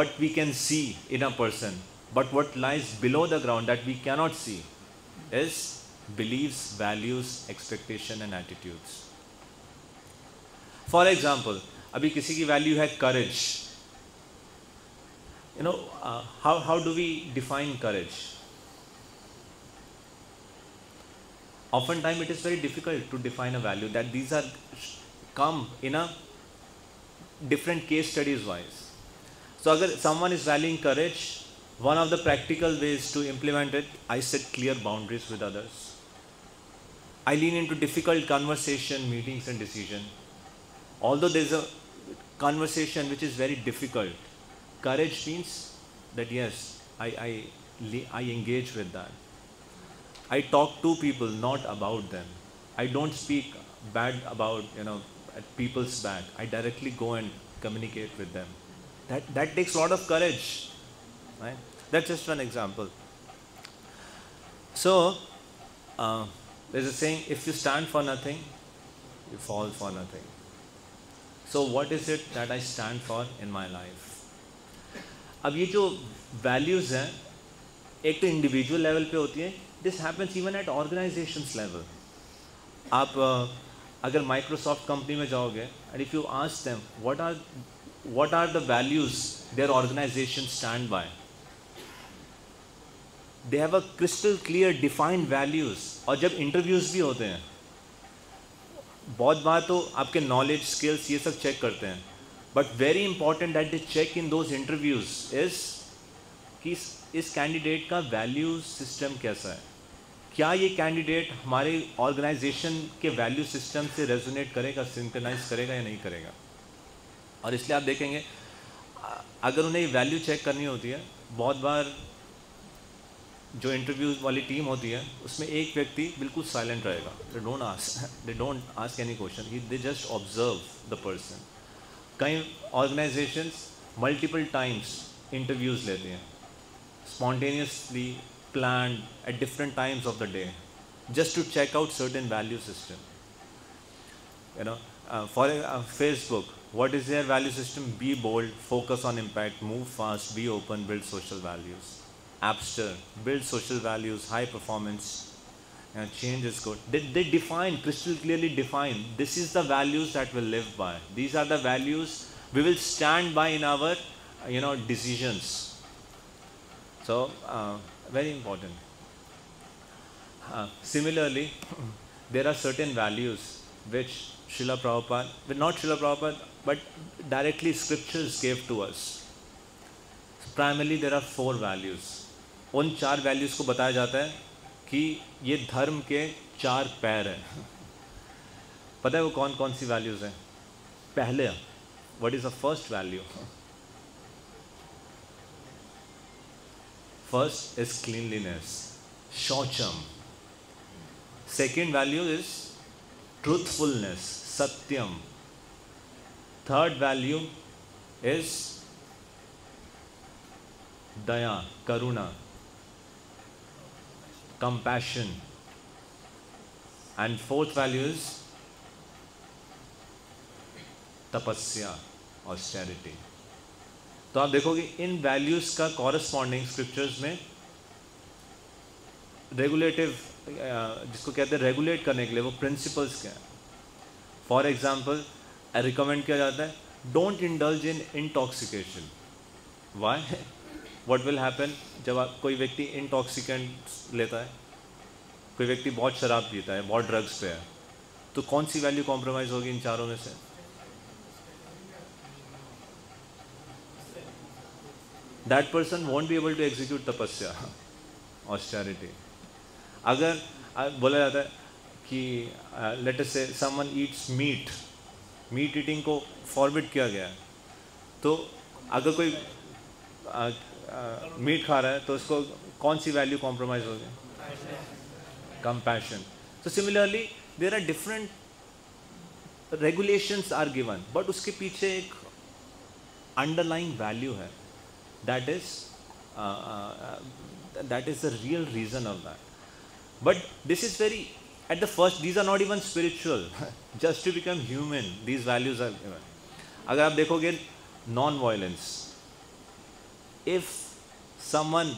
what we can see in a person. But what lies below the ground that we cannot see is beliefs, values, expectation and attitudes. For example, अभी किसी की value है courage. How do we define courage? Oftentimes it is very difficult to define a value, that these are come in a different case studies wise. So अगर someone is valuing courage, one of the practical ways to implement it, I set clear boundaries with others. I lean into difficult conversation, meetings and decision. Although there's a conversation which is very difficult, courage means that yes, I engage with that. I talk to people, not about them. I don't speak bad about, at people's back. I directly go and communicate with them. That takes a lot of courage, right? That's just one example. So there's a saying, if you stand for nothing, you fall for nothing. So what is it that I stand for in my life? अब ये जो values हैं, एक तो इंडिविजुअल लेवल पे होती है, this happens even at organizations level. आप अगर माइक्रोसॉफ्ट कंपनी में जाओगे and if you ask them what are the values their organization stand by, they have a crystal clear defined values. और जब इंटरव्यूज भी होते हैं, बहुत बार तो आपके नॉलेज स्किल्स ये सब चेक करते हैं, but very important that they check in those interviews is कि इस कैंडिडेट का वैल्यू सिस्टम कैसा है. क्या ये कैंडिडेट हमारे ऑर्गेनाइजेशन के वैल्यू सिस्टम से रेजोनेट करेगा, सिंक्रोनाइज करेगा या नहीं करेगा. और इसलिए आप देखेंगे अगर उन्हें वैल्यू चेक करनी होती है, बहुत बार जो इंटरव्यू वाली टीम होती है उसमें एक व्यक्ति बिल्कुल साइलेंट रहेगा. They don't ask any question, they just observe the person. कई ऑर्गेनाइजेशंस मल्टीपल टाइम्स इंटरव्यूज़ लेती हैं, spontaneously planned at different times of the day, just to check out certain value system. For Facebook, what is their value system? Be bold, focus on impact, move fast, be open, build social values. Appster, build social values, high performance, change is good. They define, crystal clearly define, this is the values that we'll live by. These are the values we will stand by in our decisions. So very important. Similarly, there are certain values which Srila Prabhupada, not Srila Prabhupada, but directly scriptures gave to us. Primarily there are 4 values. उन 4 values को बताया जाता है कि ये धर्म के 4 पैर हैं. पता है वो कौन कौन सी values हैं? पहले, what is the first value? First is cleanliness, shaucham. Second value is truthfulness, satyam. Third value is daya, karuna, compassion. And fourth value is tapasya, austerity. तो आप देखोगे इन वैल्यूज़ का कॉरस्पॉन्डिंग स्क्रिप्चर्स में रेगुलेटिव, जिसको कहते हैं रेगुलेट करने के लिए, वो प्रिंसिपल्स क्या हैं. फॉर एग्जांपल रिकमेंड किया जाता है, don't indulge in intoxication. Why? What will happen जब कोई व्यक्ति इंटॉक्सिकेंट लेता है, कोई व्यक्ति बहुत शराब पीता है, बहुत ड्रग्स पे है, तो कौन सी वैल्यू कॉम्प्रोमाइज़ होगी इन चारों में से? That person won't be able to execute tapasya, austerity. अगर बोला जाता है कि let us say someone eats meat, meat eating को forbid किया गया है, तो अगर कोई मीट खा रहा है तो उसको कौन सी वैल्यू कॉम्प्रोमाइज होगी? Compassion. So similarly there are different regulations are given, but उसके पीछे एक underlying value है. That is the real reason of that. But this is very, at the first, these are not even spiritual. Just to become human, these values are given. अगर आप देखोगे non-violence, if someone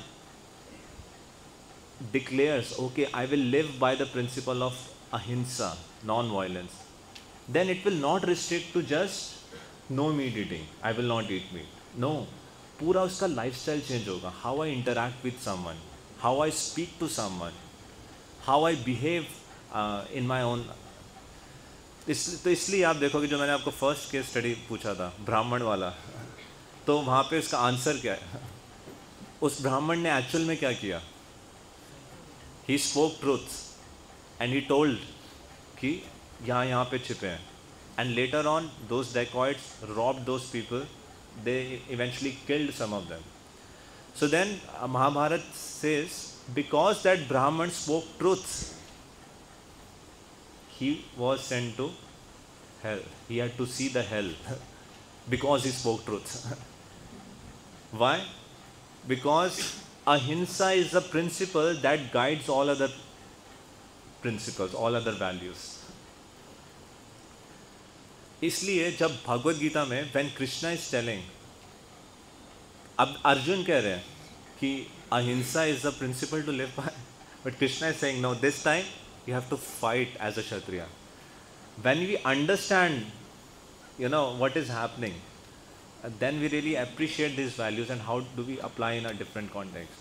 declares, okay, I will live by the principle of ahimsa, non-violence, then it will not restrict to just no meat eating, I will not eat meat. No. पूरा उसका लाइफस्टाइल चेंज होगा. How I interact with someone, how I speak to someone, how I behave in my own. तो इसलिए आप देखोगे, जो मैंने आपको फर्स्ट केस स्टडी पूछा था ब्राह्मण वाला, तो वहाँ पे उसका आंसर क्या है? उस ब्राह्मण ने एक्चुअल में क्या किया? He spoke truth and he told कि यहाँ पे छिपे हैं. and later on those dacoits robbed those people. They eventually killed some of them. So then Mahabharata says, because that Brahman spoke truth, he was sent to hell. He had to see the hell because he spoke truth. Why? Because ahimsa is the principle that guides all other principles, all other values. इसलिए जब भगवद गीता में when Krishna is telling, अब अर्जुन कह रहे हैं कि अहिंसा is the principle to live by, but Krishna is saying no, this time you have to fight as a Kshatriya. When we understand, what is happening, then we really appreciate these values and how do we apply in a different context.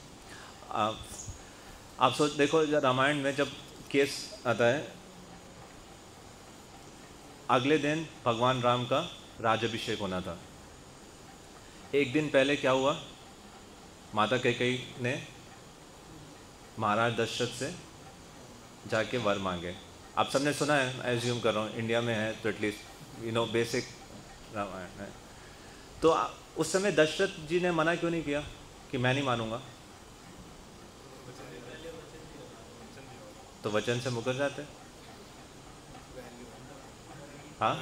आप सोच देखो, रामायण में जब केस आता है, अगले दिन भगवान राम का राजाभिषेक होना था। एक दिन पहले क्या हुआ, माता कैकेयी ने महाराज दशरथ से जाके वर मांगे। आप सबने सुना है, एज्यूम कर रहा हूँ, इंडिया में है तो एटलीस्ट बेसिक रामायण है। तो उस समय दशरथ जी ने मना क्यों नहीं किया कि मैं नहीं मानूंगा? तो वचन से मुकर जाते। हाँ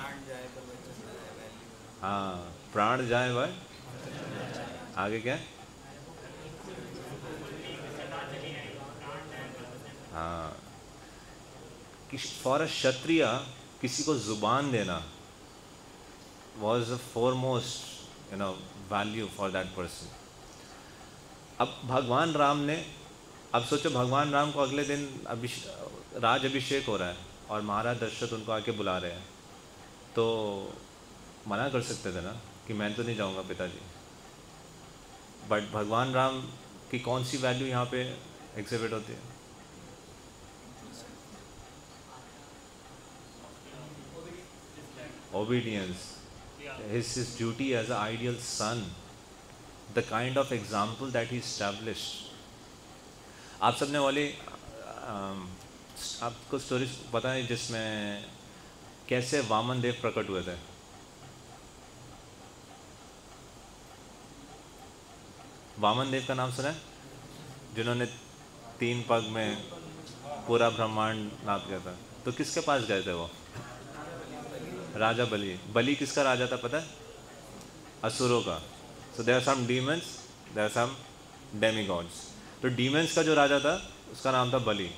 हाँ, प्राण जाए वह आगे क्या? हाँ, फॉर अ क्षत्रिय किसी को जुबान देना was the foremost value for that person. अब भगवान राम ने, अब सोचो भगवान राम को अगले दिन राज अभिषेक हो रहा है और महाराज दशरथ उनको आके बुला रहे हैं, तो मना कर सकते थे ना कि मैं तो नहीं जाऊंगा पिताजी। बट भगवान राम की कौन सी वैल्यू यहाँ पे एग्जिबिट होती है? Obedience. His duty as an ideal son, the kind of example that he established. आप सबने वाली आपको स्टोरी पता है जिसमें कैसे वामन देव प्रकट हुए थे? वामन देव का नाम सुना है? जिन्होंने 3 पग में पूरा ब्रह्मांड नाप किया था। तो किसके पास गए थे वो? राजा बलि। बलि किसका राजा था पता है? असुरों का। So there are some demons, there are some demigods. तो डीमंस का जो राजा था उसका नाम था Bali.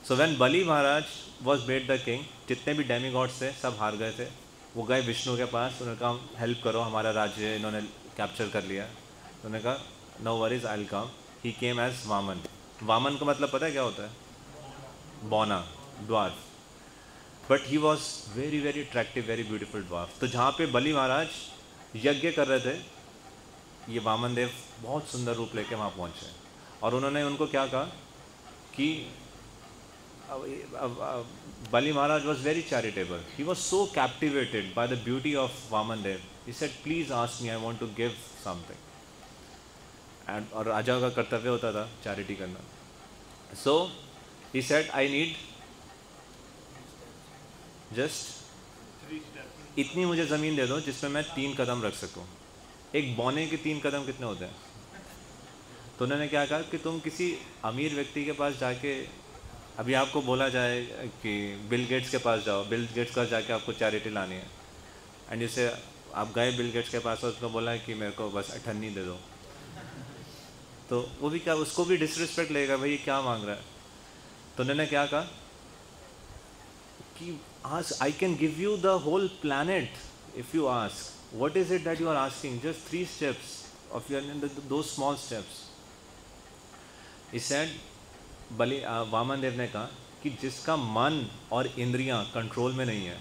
So when Bali Maharaj was made the king, जितने भी डेमीगॉड्स थे सब हार गए थे। वो गए विष्णु के पास, उन्होंने कहा हेल्प करो, हमारा राज्य इन्होंने कैप्चर कर लिया। उन्होंने कहा no worries, I will come. He came as Vamana. Vamana का मतलब पता है क्या होता है? बौना, dwarf. But he was very very attractive, very beautiful dwarf. तो जहाँ पे बलि महाराज यज्ञ कर रहे थे, ये वामन देव बहुत सुंदर रूप लेके वहाँ पहुँचे और उन्होंने उनको क्या कहा कि Bali Maharaj was very charitable. He was so captivated by the beauty of Vaman Dev. He said please ask me, I want to give something. And और राजा का कर्तव्य होता था चैरिटी करना। So he said I need just इतनी मुझे ज़मीन दे दो जिसमें मैं 3 कदम रख सकूं। एक बौने के 3 कदम कितने होते हैं? तो उन्होंने क्या कहा कि तुम किसी अमीर व्यक्ति के पास जाके, अभी आपको बोला जाए कि बिल गेट्स के पास जाओ, बिल गेट्स का जाके आपको चैरिटी लानी है, एंड जैसे आप गए बिल गेट्स के पास और उसको बोला कि मेरे को बस 98 दे दो, तो वो भी क्या, उसको भी डिसरिस्पेक्ट लगेगा, भाई क्या मांग रहा है। तो उन्होंने क्या कहा कि ask, I can give you the whole planet if you ask. What is it that you are asking? Just 3 steps of your, those small steps. He said, Vaman देव ने कहा कि जिसका मन और इंद्रियां कंट्रोल में नहीं है,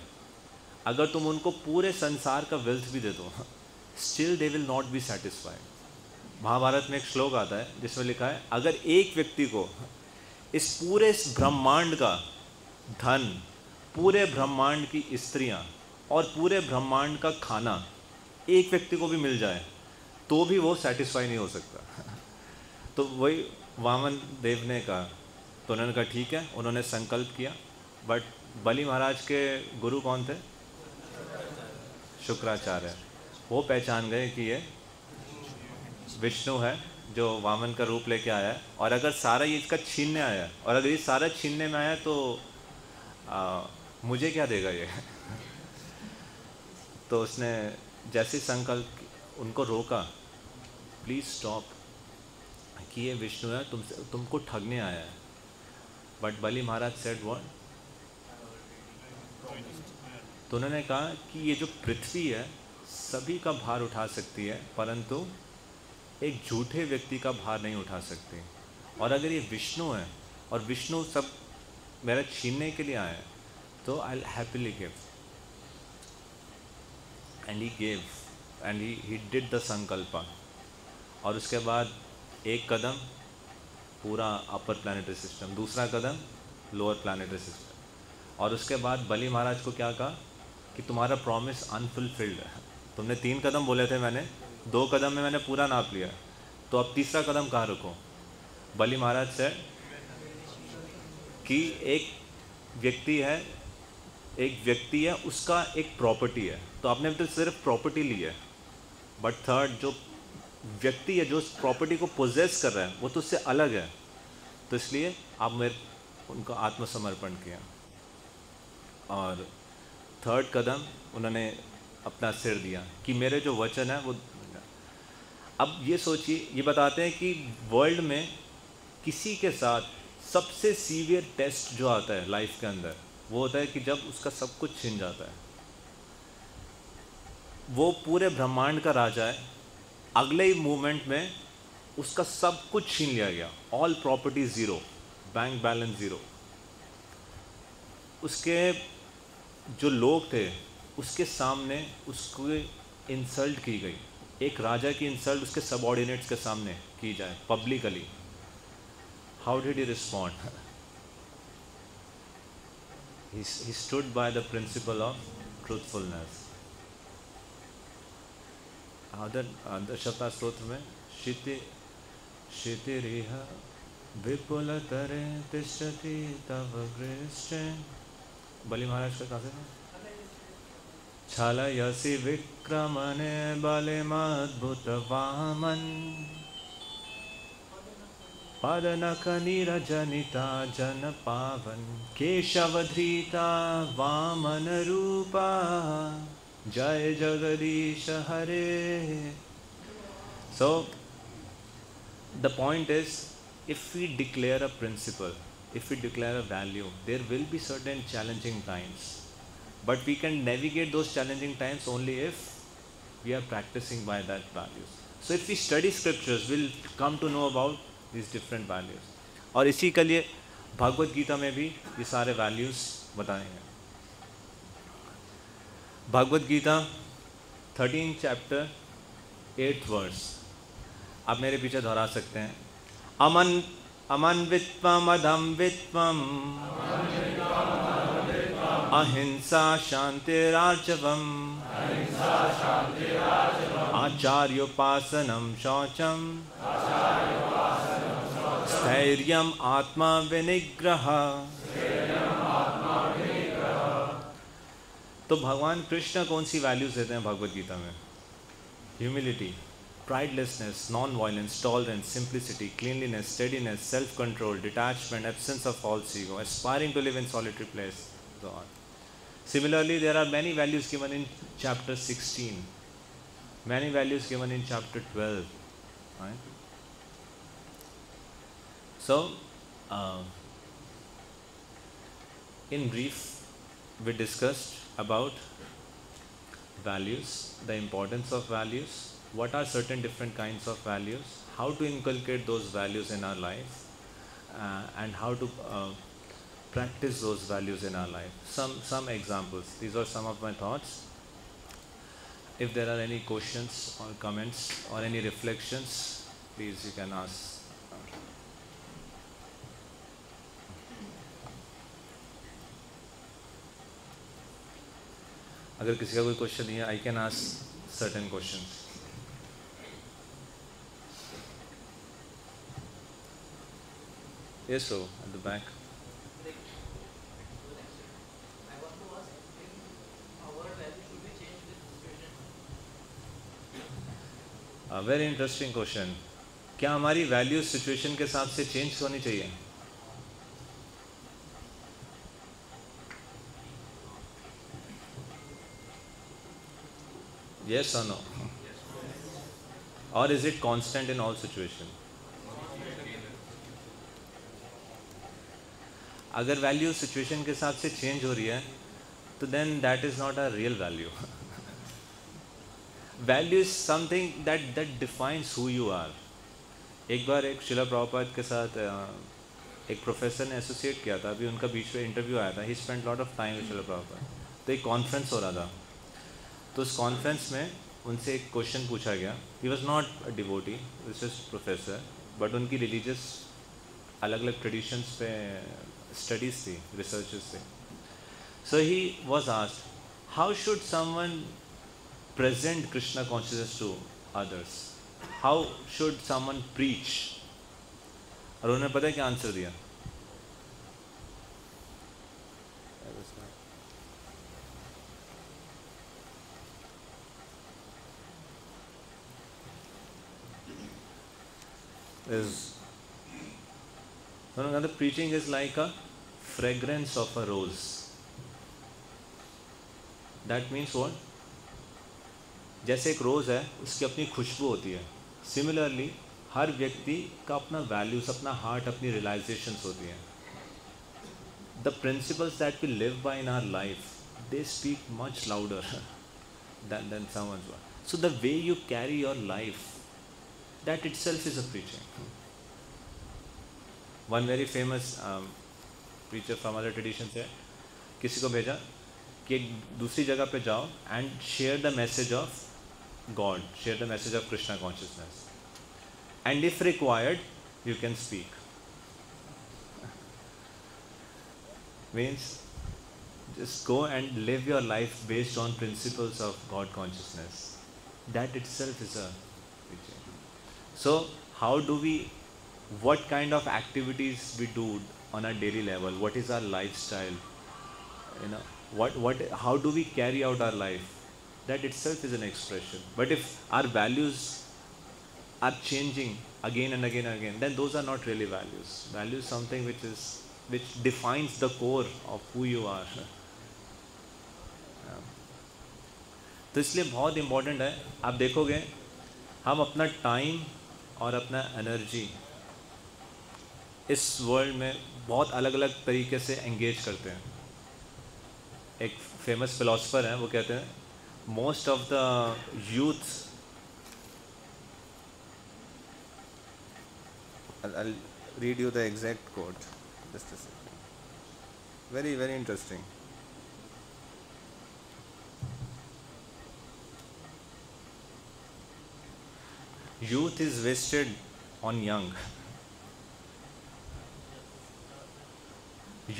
अगर तुम उनको पूरे संसार का वेल्थ भी दे दो, still they will not be satisfied. Mahabharata में एक श्लोक आता है जिसमें लिखा है, अगर एक व्यक्ति को इस पूरे ब्रह्मांड का धन, पूरे ब्रह्मांड की स्त्रियां और पूरे ब्रह्मांड का खाना एक व्यक्ति को भी मिल जाए तो भी वो सेटिस्फाई नहीं हो सकता। तो वही वामन देव ने कहा। तो उन्होंने कहा ठीक है, उन्होंने संकल्प किया। बट बलि महाराज के गुरु कौन थे? शुक्राचार्य, वो पहचान गए कि ये विष्णु है जो वामन का रूप लेके आया है, और अगर सारा ये इसका छीनने आया है, और अगर ये सारा छीनने में आया तो मुझे क्या देगा ये तो उसने जैसे संकल्प उनको रोका, प्लीज़ स्टॉप, कि ये विष्णु है, तुमको ठगने आया है। But Bali Maharaj said what, तो उन्होंने कहा कि ये जो पृथ्वी है सभी का भार उठा सकती है, परंतु एक झूठे व्यक्ति का भार नहीं उठा सकती। और अगर ये विष्णु है और विष्णु सब मेरा छीनने के लिए आया है, तो I happily give. And he gave and he did the sankalpa. और उसके बाद एक कदम पूरा अपर प्लानिटरी सिस्टम, दूसरा कदम लोअर प्लानिटरी सिस्टम, और उसके बाद बलि महाराज को क्या कहा कि तुम्हारा प्रॉमिस अनफुलफिल्ड है। तुमने 3 कदम बोले थे, मैंने 2 कदम में मैंने पूरा नाप लिया, तो अब तीसरा कदम कहाँ रखो। बलि महाराज से कि एक व्यक्ति है उसका एक प्रॉपर्टी है, तो आपने तो सिर्फ प्रॉपर्टी ली है, बट थर्ड जो व्यक्ति है जो उस प्रॉपर्टी को पोजेस कर रहा है वो तो उससे अलग है, तो इसलिए आप उनको आत्मसमर्पण किया। और थर्ड कदम उन्होंने अपना सिर दिया कि मेरे जो वचन है वो। अब ये सोचिए, ये बताते हैं कि वर्ल्ड में किसी के साथ सबसे सीवियर टेस्ट जो आता है लाइफ के अंदर, वो होता है कि जब उसका सब कुछ छिन जाता है। वो पूरे ब्रह्मांड का राजा है, अगले ही मूवमेंट में उसका सब कुछ छीन लिया गया, all property zero, bank balance zero. उसके जो लोग थे उसके सामने उसको इंसल्ट की गई। एक राजा की इंसल्ट उसके सबऑर्डिनेट्स के सामने की जाए publicly, how did he respond? He stood by the principle of truthfulness. Dasharatha स्तोत्र में क्षितिरिह विपुलतरे तिष्ठति तव गृष्टे, बलि महाराज का कहा था, छलयसि विक्रमणे बलिमद्भुत वामन, पदनख नीरजनिता जन पावन, केशवधृता वामन रूपा, जय जगदीश हरे। So the point is, if we declare a principle, if we declare a value, there will be certain challenging times, but we can navigate those challenging times only if we are practicing by that values. So if we study scriptures, we'll come to know about these different values. और इसी के लिए भगवद गीता में भी ये सारे values बताए हैं। Bhagavad Gita 13 chapter 8th verse, आप मेरे पीछे दोहरा सकते हैं। अमन वित्वम अधम वित्वम, अहिंसा शांतिरार्जवम, आचार्योपासनम शौचम, स्थैर्यम आत्मा विनिग्रह। तो भगवान कृष्ण कौन सी वैल्यूज देते हैं भगवद गीता में? Humility, pridelessness, non violence, tolerance, simplicity, cleanliness, steadiness, self control, detachment, absence of false ego, aspiring to live in solitary place, so on. Similarly, there are many values given in chapter 16, many values given in chapter 12, right? So, in brief, we discussed about values, the importance of values, what are certain different kinds of values, how to inculcate those values in our life, and how to practice those values in our life. Some examples. These are some of my thoughts. If there are any questions or comments or any reflections, please you can ask. अगर किसी का कोई क्वेश्चन नहीं है, I can ask certain questions. Yes, so at the back. Very interesting question. क्या हमारी वैल्यूज सिचुएशन के हिसाब से चेंज होनी चाहिए? Yes or no? Or is it constant in all situation? अगर वैल्यू सिचुएशन के हिसाब से चेंज हो रही है तो then that is not a real value. Value is something that defines who you are. एक बार एक शिला प्रभुपाद के साथ एक प्रोफेसर ने एसोसिएट किया था, अभी उनका बीच में इंटरव्यू आया था। He spend lot of time with Srila Prabhupada. तो एक कॉन्फ्रेंस हो रहा था, तो उस कॉन्फ्रेंस में उनसे एक क्वेश्चन पूछा गया। He was not a devotee, this is professor, but उनकी रिलीजियस अलग अलग ट्रेडिशंस पे स्टडीज़ थी, रिसर्चेस थे। So he was asked, how should someone present Krishna consciousness to others? How should someone preach? और उन्होंने पता है क्या आंसर दिया? उन्होंने कहा preaching is like a fragrance of a rose. That means what? जैसे एक रोज़ है, उसकी अपनी खुशबू होती है, सिमिलरली हर व्यक्ति का अपना वैल्यूज़, अपना हार्ट, अपनी रियलाइजेशंस होती हैं। The principles that we live by in our life, they speak much louder than someone's one. So the way you carry your life, that itself is a preaching. One very famous preacher from other traditions है, किसी को भेजा कि एक दूसरी जगह पे जाओ and share the message of God, share the message of Krishna consciousness, and if required you can speak. Means just go and live your life based on principles of God consciousness. That itself is a preaching. So how do we, what kind of activities we do on a daily level, what is our lifestyle, you know, how do we carry out our life? That itself is an expression. But if our values are changing again and again and again, then those are not really values. Values is something which defines the core of who you are. तो इसलिए बहुत इम्पोर्टेंट है। आप देखोगे हम अपना टाइम और अपना एनर्जी इस वर्ल्ड में बहुत अलग अलग तरीके से एंगेज करते हैं। एक फेमस फिलोसफर हैं, वो कहते हैं most of the youth, I'll read you the exact quote, just a second, very very interesting. Youth is wasted on young.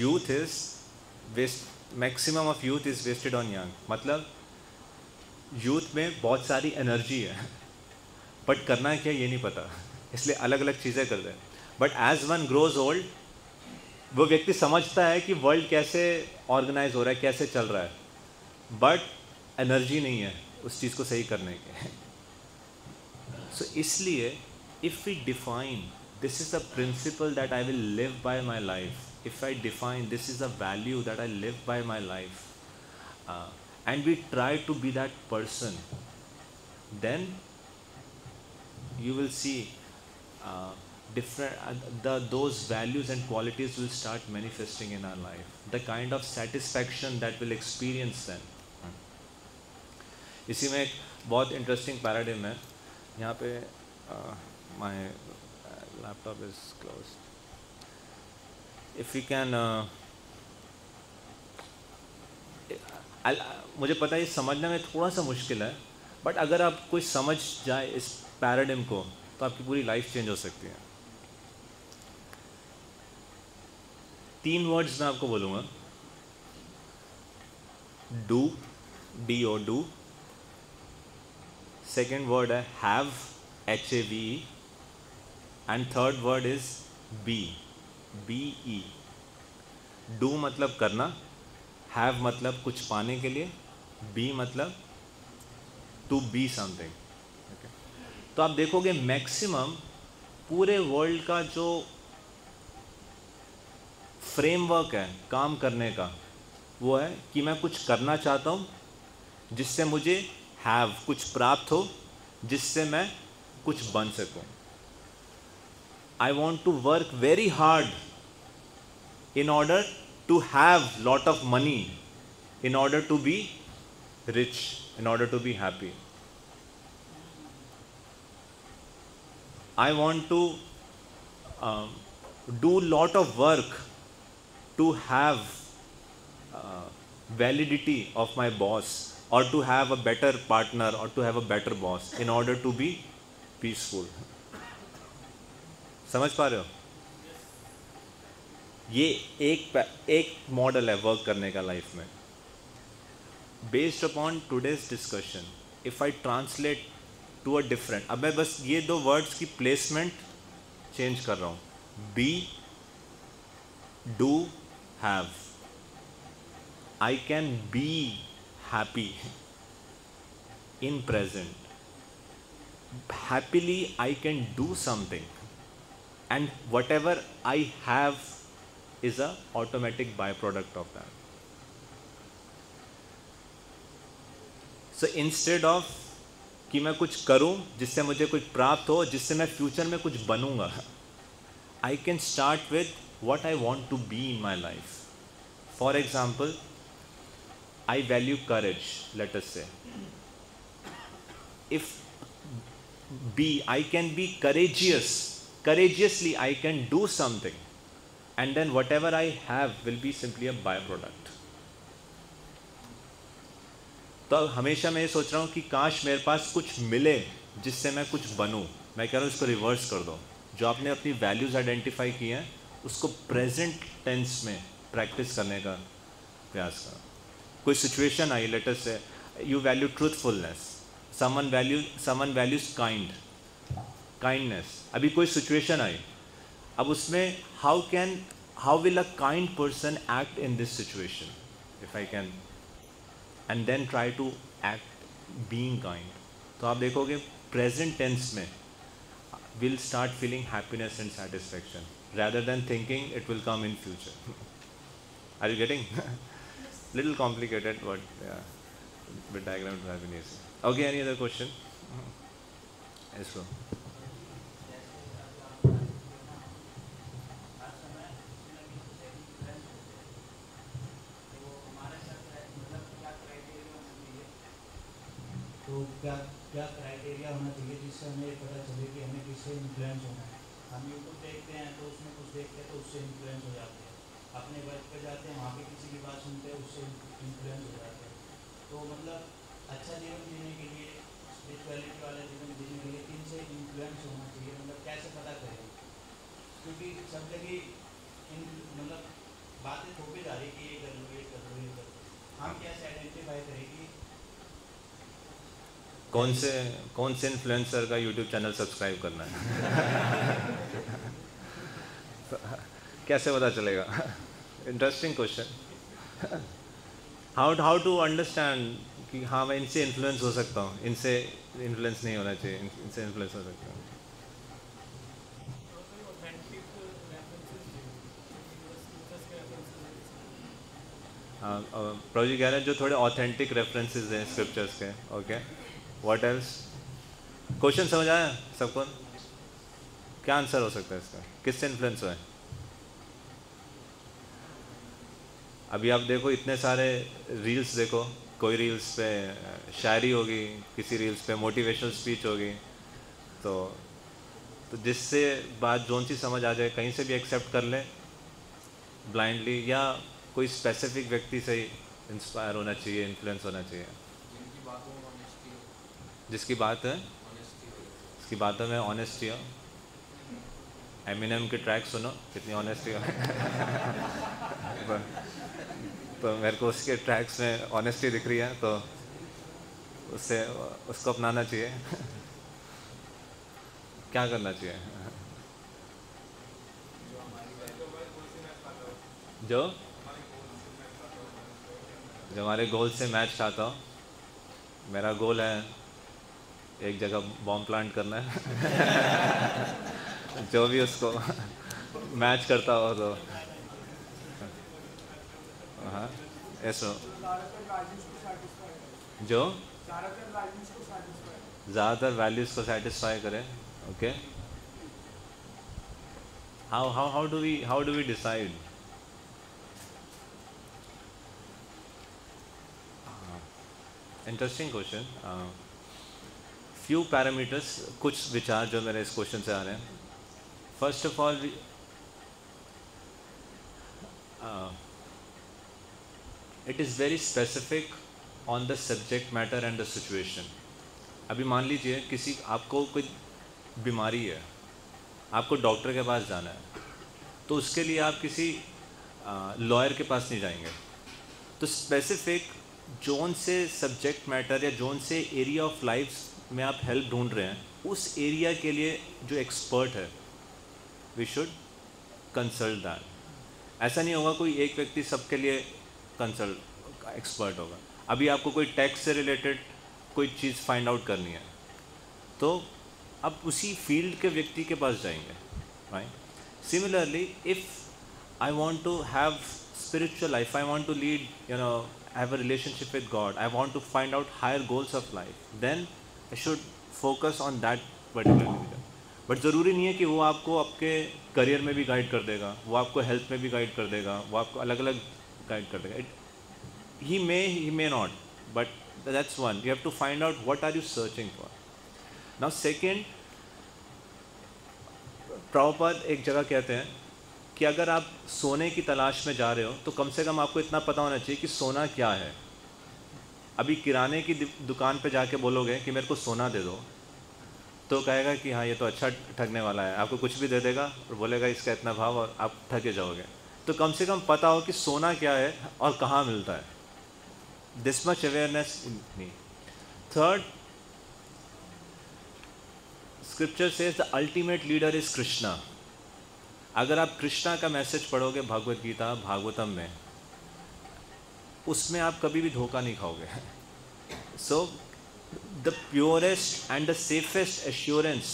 Youth is maximum of youth is wasted on young. मतलब यूथ में बहुत सारी एनर्जी है, बट करना क्या ये नहीं पता, इसलिए अलग अलग चीज़ें करते हैं। But as one grows old, वो व्यक्ति समझता है कि वर्ल्ड कैसे ऑर्गेनाइज हो रहा है, कैसे चल रहा है, बट एनर्जी नहीं है उस चीज़ को सही करने के। सो इसलिए if we define this is a principle that I will live by my life, if I define this is a value that I live by my life, and we try to be that person, then you will see those values and qualities will start manifesting in our life, the kind of satisfaction that we'll experience then. इसी में एक बहुत इंटरेस्टिंग पैराडिम है। यहाँ पे my laptop is closed. If we can मुझे पता है ये समझने में थोड़ा सा मुश्किल है, बट अगर आप कोई समझ जाए इस पैराडिम को तो आपकी पूरी लाइफ चेंज हो सकती है। 3 वर्ड्स मैं आपको बोलूँगा, do, DO, do. Second word है have, HAVE, and third word is be, BE। Do मतलब करना, हैव मतलब कुछ पाने के लिए, बी मतलब टू बी समथिंग। तो आप देखोगे मैक्सिमम पूरे वर्ल्ड का जो फ्रेमवर्क है काम करने का, वो है कि मैं कुछ करना चाहता हूँ जिससे मुझे हैव कुछ प्राप्त हो, जिससे मैं कुछ बन सकूँ. I want to work very hard in order to have lot of money, in order to be rich, in order to be happy. I want to do lot of work to have validity of my boss, or to have a better partner, or to have a better boss in order to be peaceful. समझ पा रहे हो? ये एक मॉडल है वर्क करने का लाइफ में. Based upon today's discussion, if I translate to a different, अब मैं बस ये दो वर्ड्स की प्लेसमेंट चेंज कर रहा हूँ. Be, do, have. I can be happy in present. Happily I can do something, and whatever I have is a automatic by product of that. So instead of कि मैं कुछ करूं जिससे मुझे कुछ प्राप्त हो, जिससे मैं फ्यूचर में कुछ बनूंगा, I can start with what I want to be in my life. For example, I value courage, let us say. If be, I can be courageous, courageously I can do something, and then whatever I have will be simply a byproduct. तो हमेशा मैं ये सोच रहा हूँ कि काश मेरे पास कुछ मिले जिससे मैं कुछ बनूँ. मैं कह रहा हूँ इसको रिवर्स कर दो. जो आपने अपनी वैल्यूज़ आइडेंटिफाई की हैं उसको प्रेजेंट टेंस में प्रैक्टिस करने का प्रयास करो. कोई situation I, let us say you value truthfulness, someone values kindness. अभी कोई सिचुएशन आई, अब उसमें how will a kind person act in this situation, if I can, and then try to act being kind. तो आप देखोगे प्रेजेंट टेंस में will start feeling happiness and satisfaction rather than thinking it will come in future. Are you getting? Little complicated, but yeah, bit diagram to have been easy. Okay, any other question? Yes, sir. तो क्या क्राइटेरिया होना चाहिए जिससे हमें पता चले कि हमें किससे इन्फ्लुएंस होना है. हम यूट्यूब देखते हैं तो उसमें कुछ देखते हैं तो उससे इन्फ्लुएंस हो जाते हैं. अपने वर्क पे जाते हैं, वहाँ पे किसी की बात सुनते हैं, उससे इन्फ्लुएंस हो जाते हैं. तो मतलब अच्छा जीवन जीने के लिए, स्पिरिचुअलिटी वाला जीवन जीने के लिए किन से इन्फ्लुएंस होना चाहिए, मतलब कैसे पता करें? क्योंकि सब जगह मतलब बातें थोपी जा रही कि ये कर लो, ये कर लो, ये कर लो. हम कैसे आइडेंटिफाई करेंगे कौन से इन्फ्लुएंसर का यूट्यूब चैनल सब्सक्राइब करना है? कैसे पता चलेगा? Interesting question. How to understand कि हाँ मैं इनसे इन्फ्लुएंस हो सकता हूँ, इनसे इन्फ्लुएंस नहीं होना चाहिए, इनसे इन्फ्लुएंस हो सकता हूँ. हाँ, प्रभु जी कह रहे हैं जो थोड़े ऑथेंटिक रेफरेंसेस हैं स्क्रिप्चर्स के. Okay, what else? क्वेश्चन समझ आया सबको? क्या आंसर हो सकता है इसका? किससे इन्फ्लुएंस हुआ है? अभी आप देखो इतने सारे रील्स देखो, कोई रील्स पे शायरी होगी, किसी रील्स पे मोटिवेशनल स्पीच होगी. तो जिससे बात जोन सी समझ आ जाए, कहीं से भी एक्सेप्ट कर ले ब्लाइंडली, या कोई स्पेसिफिक व्यक्ति से ही इंस्पायर होना चाहिए, इन्फ्लुएंस होना चाहिए. जिसकी बात है, उसकी बातों में ऑनेस्टी हो. एमिनेम के ट्रैक सुनो, कितनी ऑनेस्टी हो. तो मेरे को उसके ट्रैक्स में ऑनेस्टी दिख रही है, तो उसको अपनाना चाहिए. क्या करना चाहिए? जो हमारे गोल से मैच खाता हो. मेरा गोल है एक जगह बॉम्ब प्लांट करना है जो भी उसको मैच करता हो तो हाँ ऐसा जो ज़्यादातर वैल्यूज़ को सेटिस्फाई करें. Okay, how do we decide? Interesting question. Few parameters, कुछ विचार जो मेरे इस क्वेश्चन से आ रहे हैं. First of all, it is very specific on the subject matter and the situation. अभी मान लीजिए किसी आपको कोई बीमारी है, आपको डॉक्टर के पास जाना है, तो उसके लिए आप किसी लॉयर के पास नहीं जाएंगे. तो स्पेसिफिक जोन से सब्जेक्ट मैटर या जोन से एरिया ऑफ लाइफ में आप हेल्प ढूंढ रहे हैं, उस एरिया के लिए जो एक्सपर्ट है, वी शुड कंसल्ट दैट. ऐसा नहीं होगा कोई एक व्यक्ति सबके लिए कंसल्ट एक्सपर्ट होगा. अभी आपको कोई टैक्स से रिलेटेड कोई चीज़ फाइंड आउट करनी है, तो आप उसी फील्ड के व्यक्ति के पास जाएंगे, right. Similarly, if I want to have spiritual life, I want to lead, have a relationship with God, I want to find out higher goals of life, then I should focus on that particular leader. But ज़रूरी नहीं है कि वो आपको आपके करियर में भी गाइड कर देगा, वो आपको हेल्थ में भी गाइड कर देगा, वो आपको अलग अलग गाइड कर देगा. he may not, but that's one. You have to find out what are you searching for. Now second, Prabhupada एक जगह कहते हैं कि अगर आप सोने की तलाश में जा रहे हो, तो कम से कम आपको इतना पता होना चाहिए कि सोना क्या है. अभी किराने की दुकान पे जाके बोलोगे कि मेरे को सोना दे दो, तो कहेगा कि हाँ ये तो अच्छा ठगने वाला है, आपको कुछ भी दे देगा और बोलेगा इसका इतना भाव, और आप ठगे जाओगे. तो कम से कम पता हो कि सोना क्या है और कहाँ मिलता है. This much awareness need. Third, scripture says the ultimate leader is Krishna. अगर आप कृष्णा का मैसेज पढ़ोगे भगवत गीता भागवतम में, उसमें आप कभी भी धोखा नहीं खाओगे. So the purest and the safest assurance,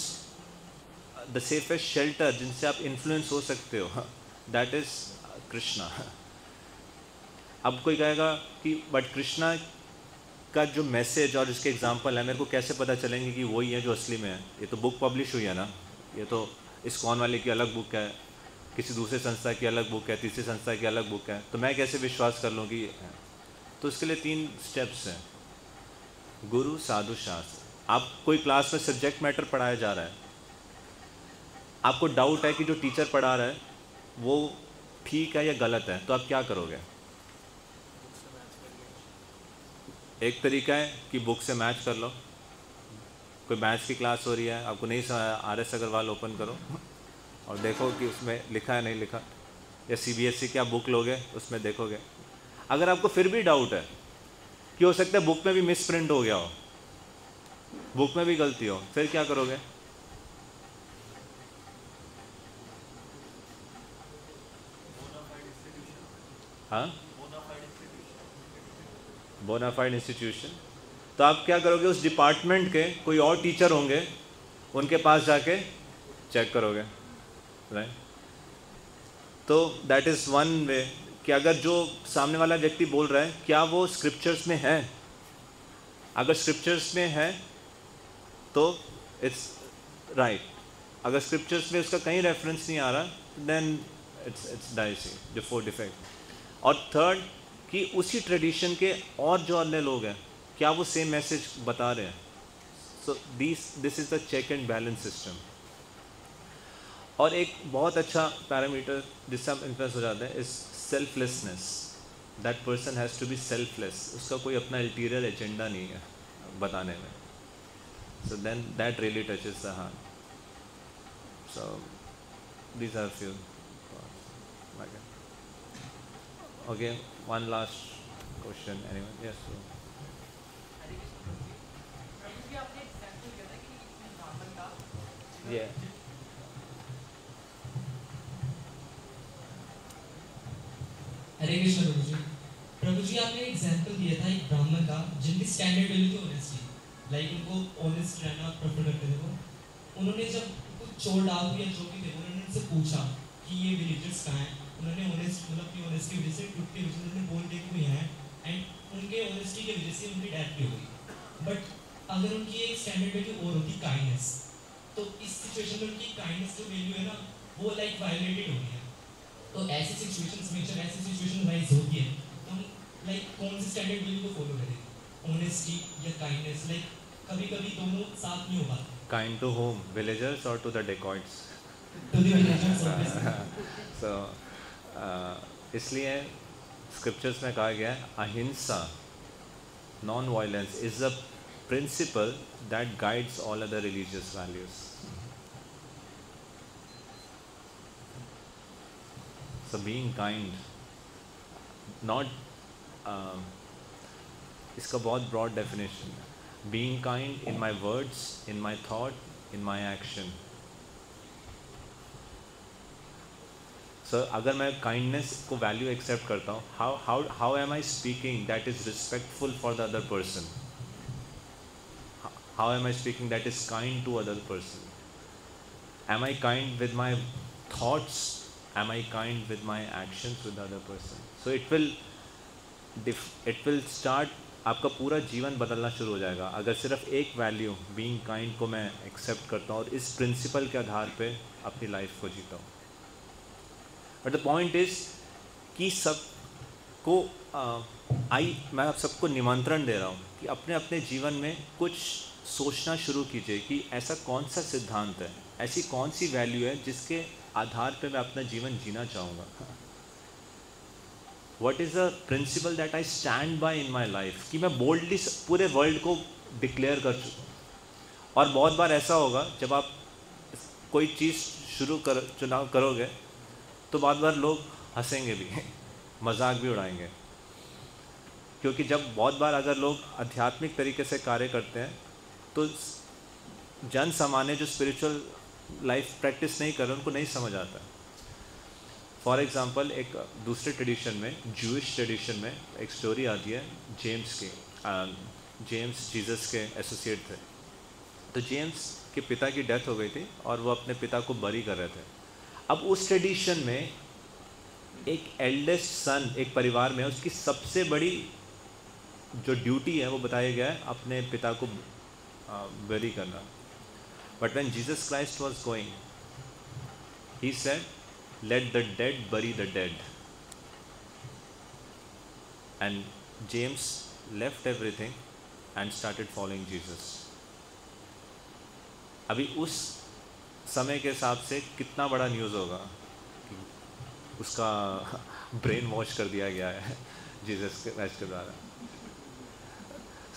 the safest shelter जिनसे आप इन्फ्लुएंस हो सकते हो, दैट इज कृष्णा. अब कोई कहेगा कि बट कृष्णा का जो मैसेज और इसके एग्जाम्पल है, मेरे को कैसे पता चलेंगे कि वही है जो असली में है. ये तो बुक पब्लिश हुई है ना, ये तो इस्कॉन वाले की अलग बुक है, किसी दूसरे संस्था की अलग बुक है, तीसरी संस्था की अलग बुक है, तो मैं कैसे विश्वास कर लूँ कि ये है. तो इसके लिए 3 स्टेप्स हैं. गुरु, साधु, शास्त्र. आप कोई क्लास में सब्जेक्ट मैटर पढ़ाया जा रहा है, आपको डाउट है कि जो टीचर पढ़ा रहा है वो ठीक है या गलत है, तो आप क्या करोगे? एक तरीका है कि बुक से मैच कर लो. कोई मैथ्स की क्लास हो रही है, आपको नहीं समझ, RS अग्रवाल ओपन करो और देखो कि उसमें लिखा है नहीं लिखा. या CBSE की आप बुक लोगे, उसमें देखोगे. अगर आपको फिर भी डाउट है कि हो सकता है बुक में भी मिस प्रिंट हो गया हो, बुक में भी गलती हो, फिर क्या करोगे? हाँ, बोनाफाइड इंस्टीट्यूशन. तो आप क्या करोगे? उस डिपार्टमेंट के कोई और टीचर होंगे, उनके पास जाके चेक करोगे, राइट. तो दैट इज़ वन वे कि अगर जो सामने वाला व्यक्ति बोल रहा है क्या वो स्क्रिप्चर्स में है. अगर स्क्रिप्चर्स में है तो इट्स राइट. अगर स्क्रिप्चर्स में उसका कहीं रेफरेंस नहीं आ रहा, देन इट्स डाइसी, जो 4 डिफेक्ट. और थर्ड, कि उसी ट्रेडिशन के और जो अन्य लोग हैं, क्या वो सेम मैसेज बता रहे हैं. So this is the check and balance system. और एक बहुत अच्छा पैरामीटर जिससे हम इन्फ्लुएंस हो जाते हैं is selflessness. That person has to be selfless. उसका कोई अपना अल्टीरियर एजेंडा नहीं है बताने में. So then that really touches the heart. So these are few. Okay, one last question. Anyone? Yes. Yeah. Hare Krishna Prabhu ji, आपने एग्जाम्पल दिया था एक ब्राह्मण का जिनकी स्टैंडर्ड वैल्यू थी ऑनेस्टी, लाइक उनको ऑनेस्ट रहना प्रेफर करते थे वो। उन्होंने जब कुछ चोर डाकू या जो भी थे उन्होंने उनसे पूछा कि ये विलेजर्स कहाँ हैं, उन्होंने ऑनेस्ट मतलब कि ऑनेस्टी की वजह से ट्रुथ की वजह से उन्होंने बोल दिया कि वो यहाँ है एंड उनके ऑनेस्टी की वजह से उनकी डेथ भी हो गई। बट अगर उनकी एक स्टैंडर्ड वैल्यू और होती काइंडनेस, तो इस सिचुएशन में उनकी काइंडनेस जो वैल्यू है ना वो लाइक वायलेटेड हो गई है। तो ऐसी सिचुएशंस में जब ऐसी सिचुएशन राइज होती है तो हम लाइक कौन सी स्टैंडर्ड वैल्यू को फॉलो करें, ऑनेस्टी या काइंडनेस? लाइक कभी कभी दोनों साथ नहीं हो पाते। काइंड टू होम, विलेजर्स और to the dacoits? To the villagers obviously. So इसलिए स्क्रिप्चर्स में कहा गया है ahimsa, non violence is a principle that guides all other religious values. So being kind, not इसका बहुत broad definition है. Being kind in my words, in my thought, in my action. So अगर मैं kindness को value accept करता हूँ, how am I speaking that is respectful for the other person? How am I speaking that is kind to other person? Am I kind with my thoughts? Am I kind with my actions with the other person? So it will start, आपका पूरा जीवन बदलना शुरू हो जाएगा अगर सिर्फ एक वैल्यू बीइंग काइंड को मैं एक्सेप्ट करता हूँ और इस प्रिंसिपल के आधार पे अपनी लाइफ को जीता हूँ। बट द पॉइंट इज कि सबको मैं आप सबको निमंत्रण दे रहा हूँ कि अपने अपने जीवन में कुछ सोचना शुरू कीजिए कि ऐसा कौन सा सिद्धांत है, ऐसी कौन सी वैल्यू है जिसके आधार पे मैं अपना जीवन जीना चाहूँगा। What is the principle that I stand by in my life? कि मैं बोल्डली पूरे वर्ल्ड को डिक्लेयर कर चुका। और बहुत बार ऐसा होगा जब आप कोई चीज़ चुनाव करोगे तो बहुत बार लोग हंसेंगे भी मजाक भी उड़ाएंगे, क्योंकि जब बहुत बार अगर लोग आध्यात्मिक तरीके से कार्य करते हैं तो जन सामान्य जो स्पिरिचुअल लाइफ प्रैक्टिस नहीं कर रहे उनको नहीं समझ आता। फॉर एग्ज़ाम्पल एक दूसरे ट्रेडिशन में, जूइश ट्रेडिशन में एक स्टोरी आती है जेम्स की। जेम्स जीसस के एसोसिएट थे। तो जेम्स के पिता की डेथ हो गई थी और वो अपने पिता को बरी कर रहे थे। अब उस ट्रेडिशन में एक एल्डेस्ट सन एक परिवार में उसकी सबसे बड़ी जो ड्यूटी है वो बताया गया है अपने पिता को बरी करना। But when Jesus Christ was going, he said, "Let the dead bury the dead." And James left everything and started following Jesus. अभी उस समय के हिसाब से कितना बड़ा न्यूज़ होगा कि उसका ब्रेन वॉश कर दिया गया है जीसस क्राइस्ट के द्वारा।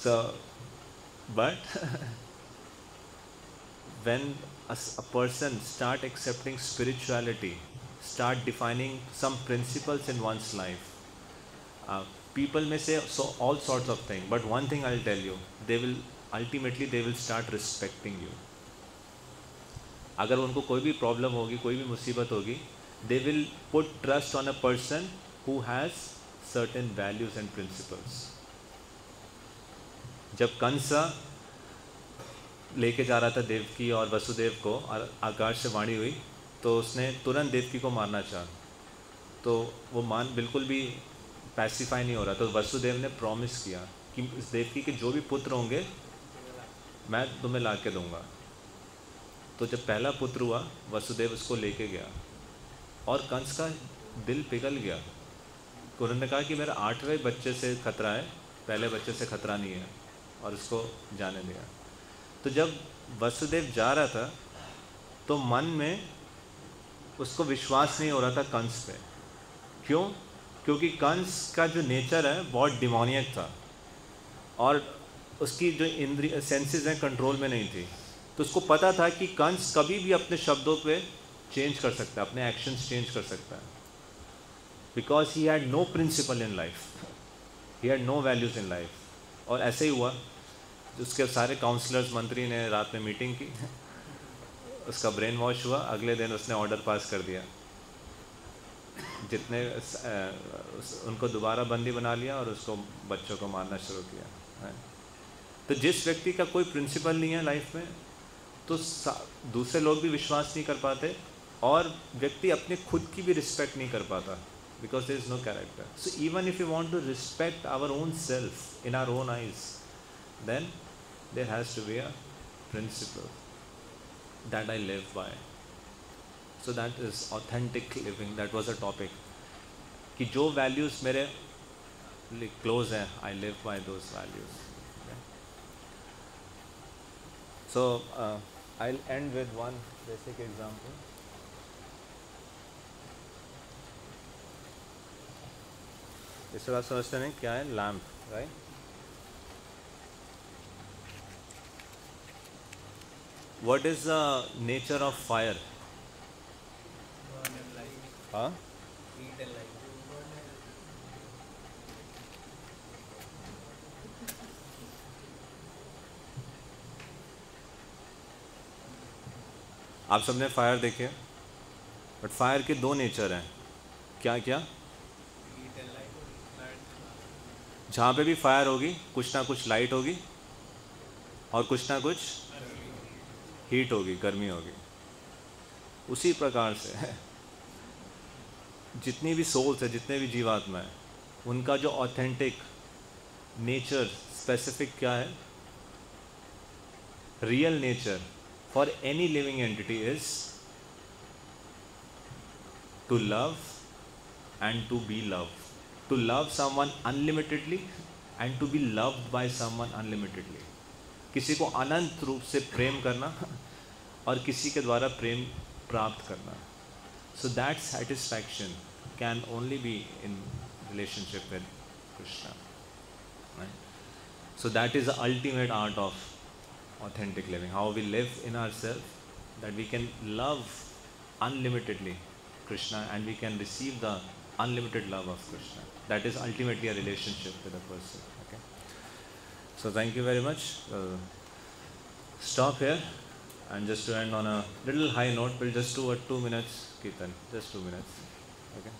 So, but when a person start accepting spirituality, start defining some principles in one's life, people may say all sorts of things, but one thing I'll tell you, they will start respecting you. अगर उनको कोई भी प्रॉब्लम होगी, कोई भी मुसीबत होगी, they will put trust on a person who has certain values and principles. जब कंसा लेके जा रहा था देवकी और वसुदेव को और आकाश से वाणी हुई तो उसने तुरंत देवकी को मारना चाहा, तो वो बिल्कुल भी पैसिफाई नहीं हो रहा। तो वसुदेव ने प्रॉमिस किया कि इस देवकी के जो भी पुत्र होंगे मैं तुम्हें ला के दूँगा। तो जब पहला पुत्र हुआ वसुदेव उसको लेके गया और कंस का दिल पिघल गया। तो उन्होंने कहा कि मेरा 8वें बच्चे से खतरा है, पहले बच्चे से खतरा नहीं है, और उसको जाने दिया। तो जब वसुदेव जा रहा था तो मन में उसको विश्वास नहीं हो रहा था कंस पे। क्यों? क्योंकि कंस का जो नेचर है बहुत डिमोनियक था और उसकी जो इंद्रिय सेंसेस हैं कंट्रोल में नहीं थी। तो उसको पता था कि कंस कभी भी अपने शब्दों पे चेंज कर सकता है, अपने एक्शंस चेंज कर सकता है, because he had no principle in life, he had no values in life. और ऐसे ही हुआ, उसके सारे काउंसलर्स मंत्री ने रात में मीटिंग की, उसका ब्रेन वॉश हुआ। अगले दिन उसने ऑर्डर पास कर दिया, जितने उनको दोबारा बंदी बना लिया और उसको बच्चों को मारना शुरू किया। तो जिस व्यक्ति का कोई प्रिंसिपल नहीं है लाइफ में, तो दूसरे लोग भी विश्वास नहीं कर पाते और व्यक्ति अपने खुद की भी रिस्पेक्ट नहीं कर पाता, because there is no character. So even if you want to respect our own self in our own eyes, then there has to be a principle that I live by. So that is authentic living. That was a topic. कि जो values मेरे close हैं, I live by those values. Okay? So I'll end with one basic example. इसके बाद समझते हैं क्या है lamp, right? What is the nature of fire? Huh? Heat and light. आप सबने फायर देखे, बट फायर के दो नेचर हैं. क्या क्या? जहाँ पे भी फायर होगी कुछ ना कुछ लाइट होगी और कुछ ना कुछ हीट होगी, गर्मी होगी. उसी प्रकार से जितनी भी सोल्स है, जितने भी जीवात्मा है, उनका जो ऑथेंटिक नेचर स्पेसिफिक क्या है, real nature for any living entity is to love and to be love. To love someone unlimitedly and to be loved by someone unlimitedly. किसी को अनंत रूप से प्रेम करना और किसी के द्वारा प्रेम प्राप्त करना. So that satisfaction can only be in relationship with Krishna. So that is the ultimate art of authentic living. How we live in our self, that we can love unlimitedly Krishna and we can receive the unlimited love of Krishna. That is ultimately a relationship with a person. Okay. So thank you very much. Stop here, and just to end on a little high note, we'll just do a 2 minutes kirtan. Just 2 minutes. Okay.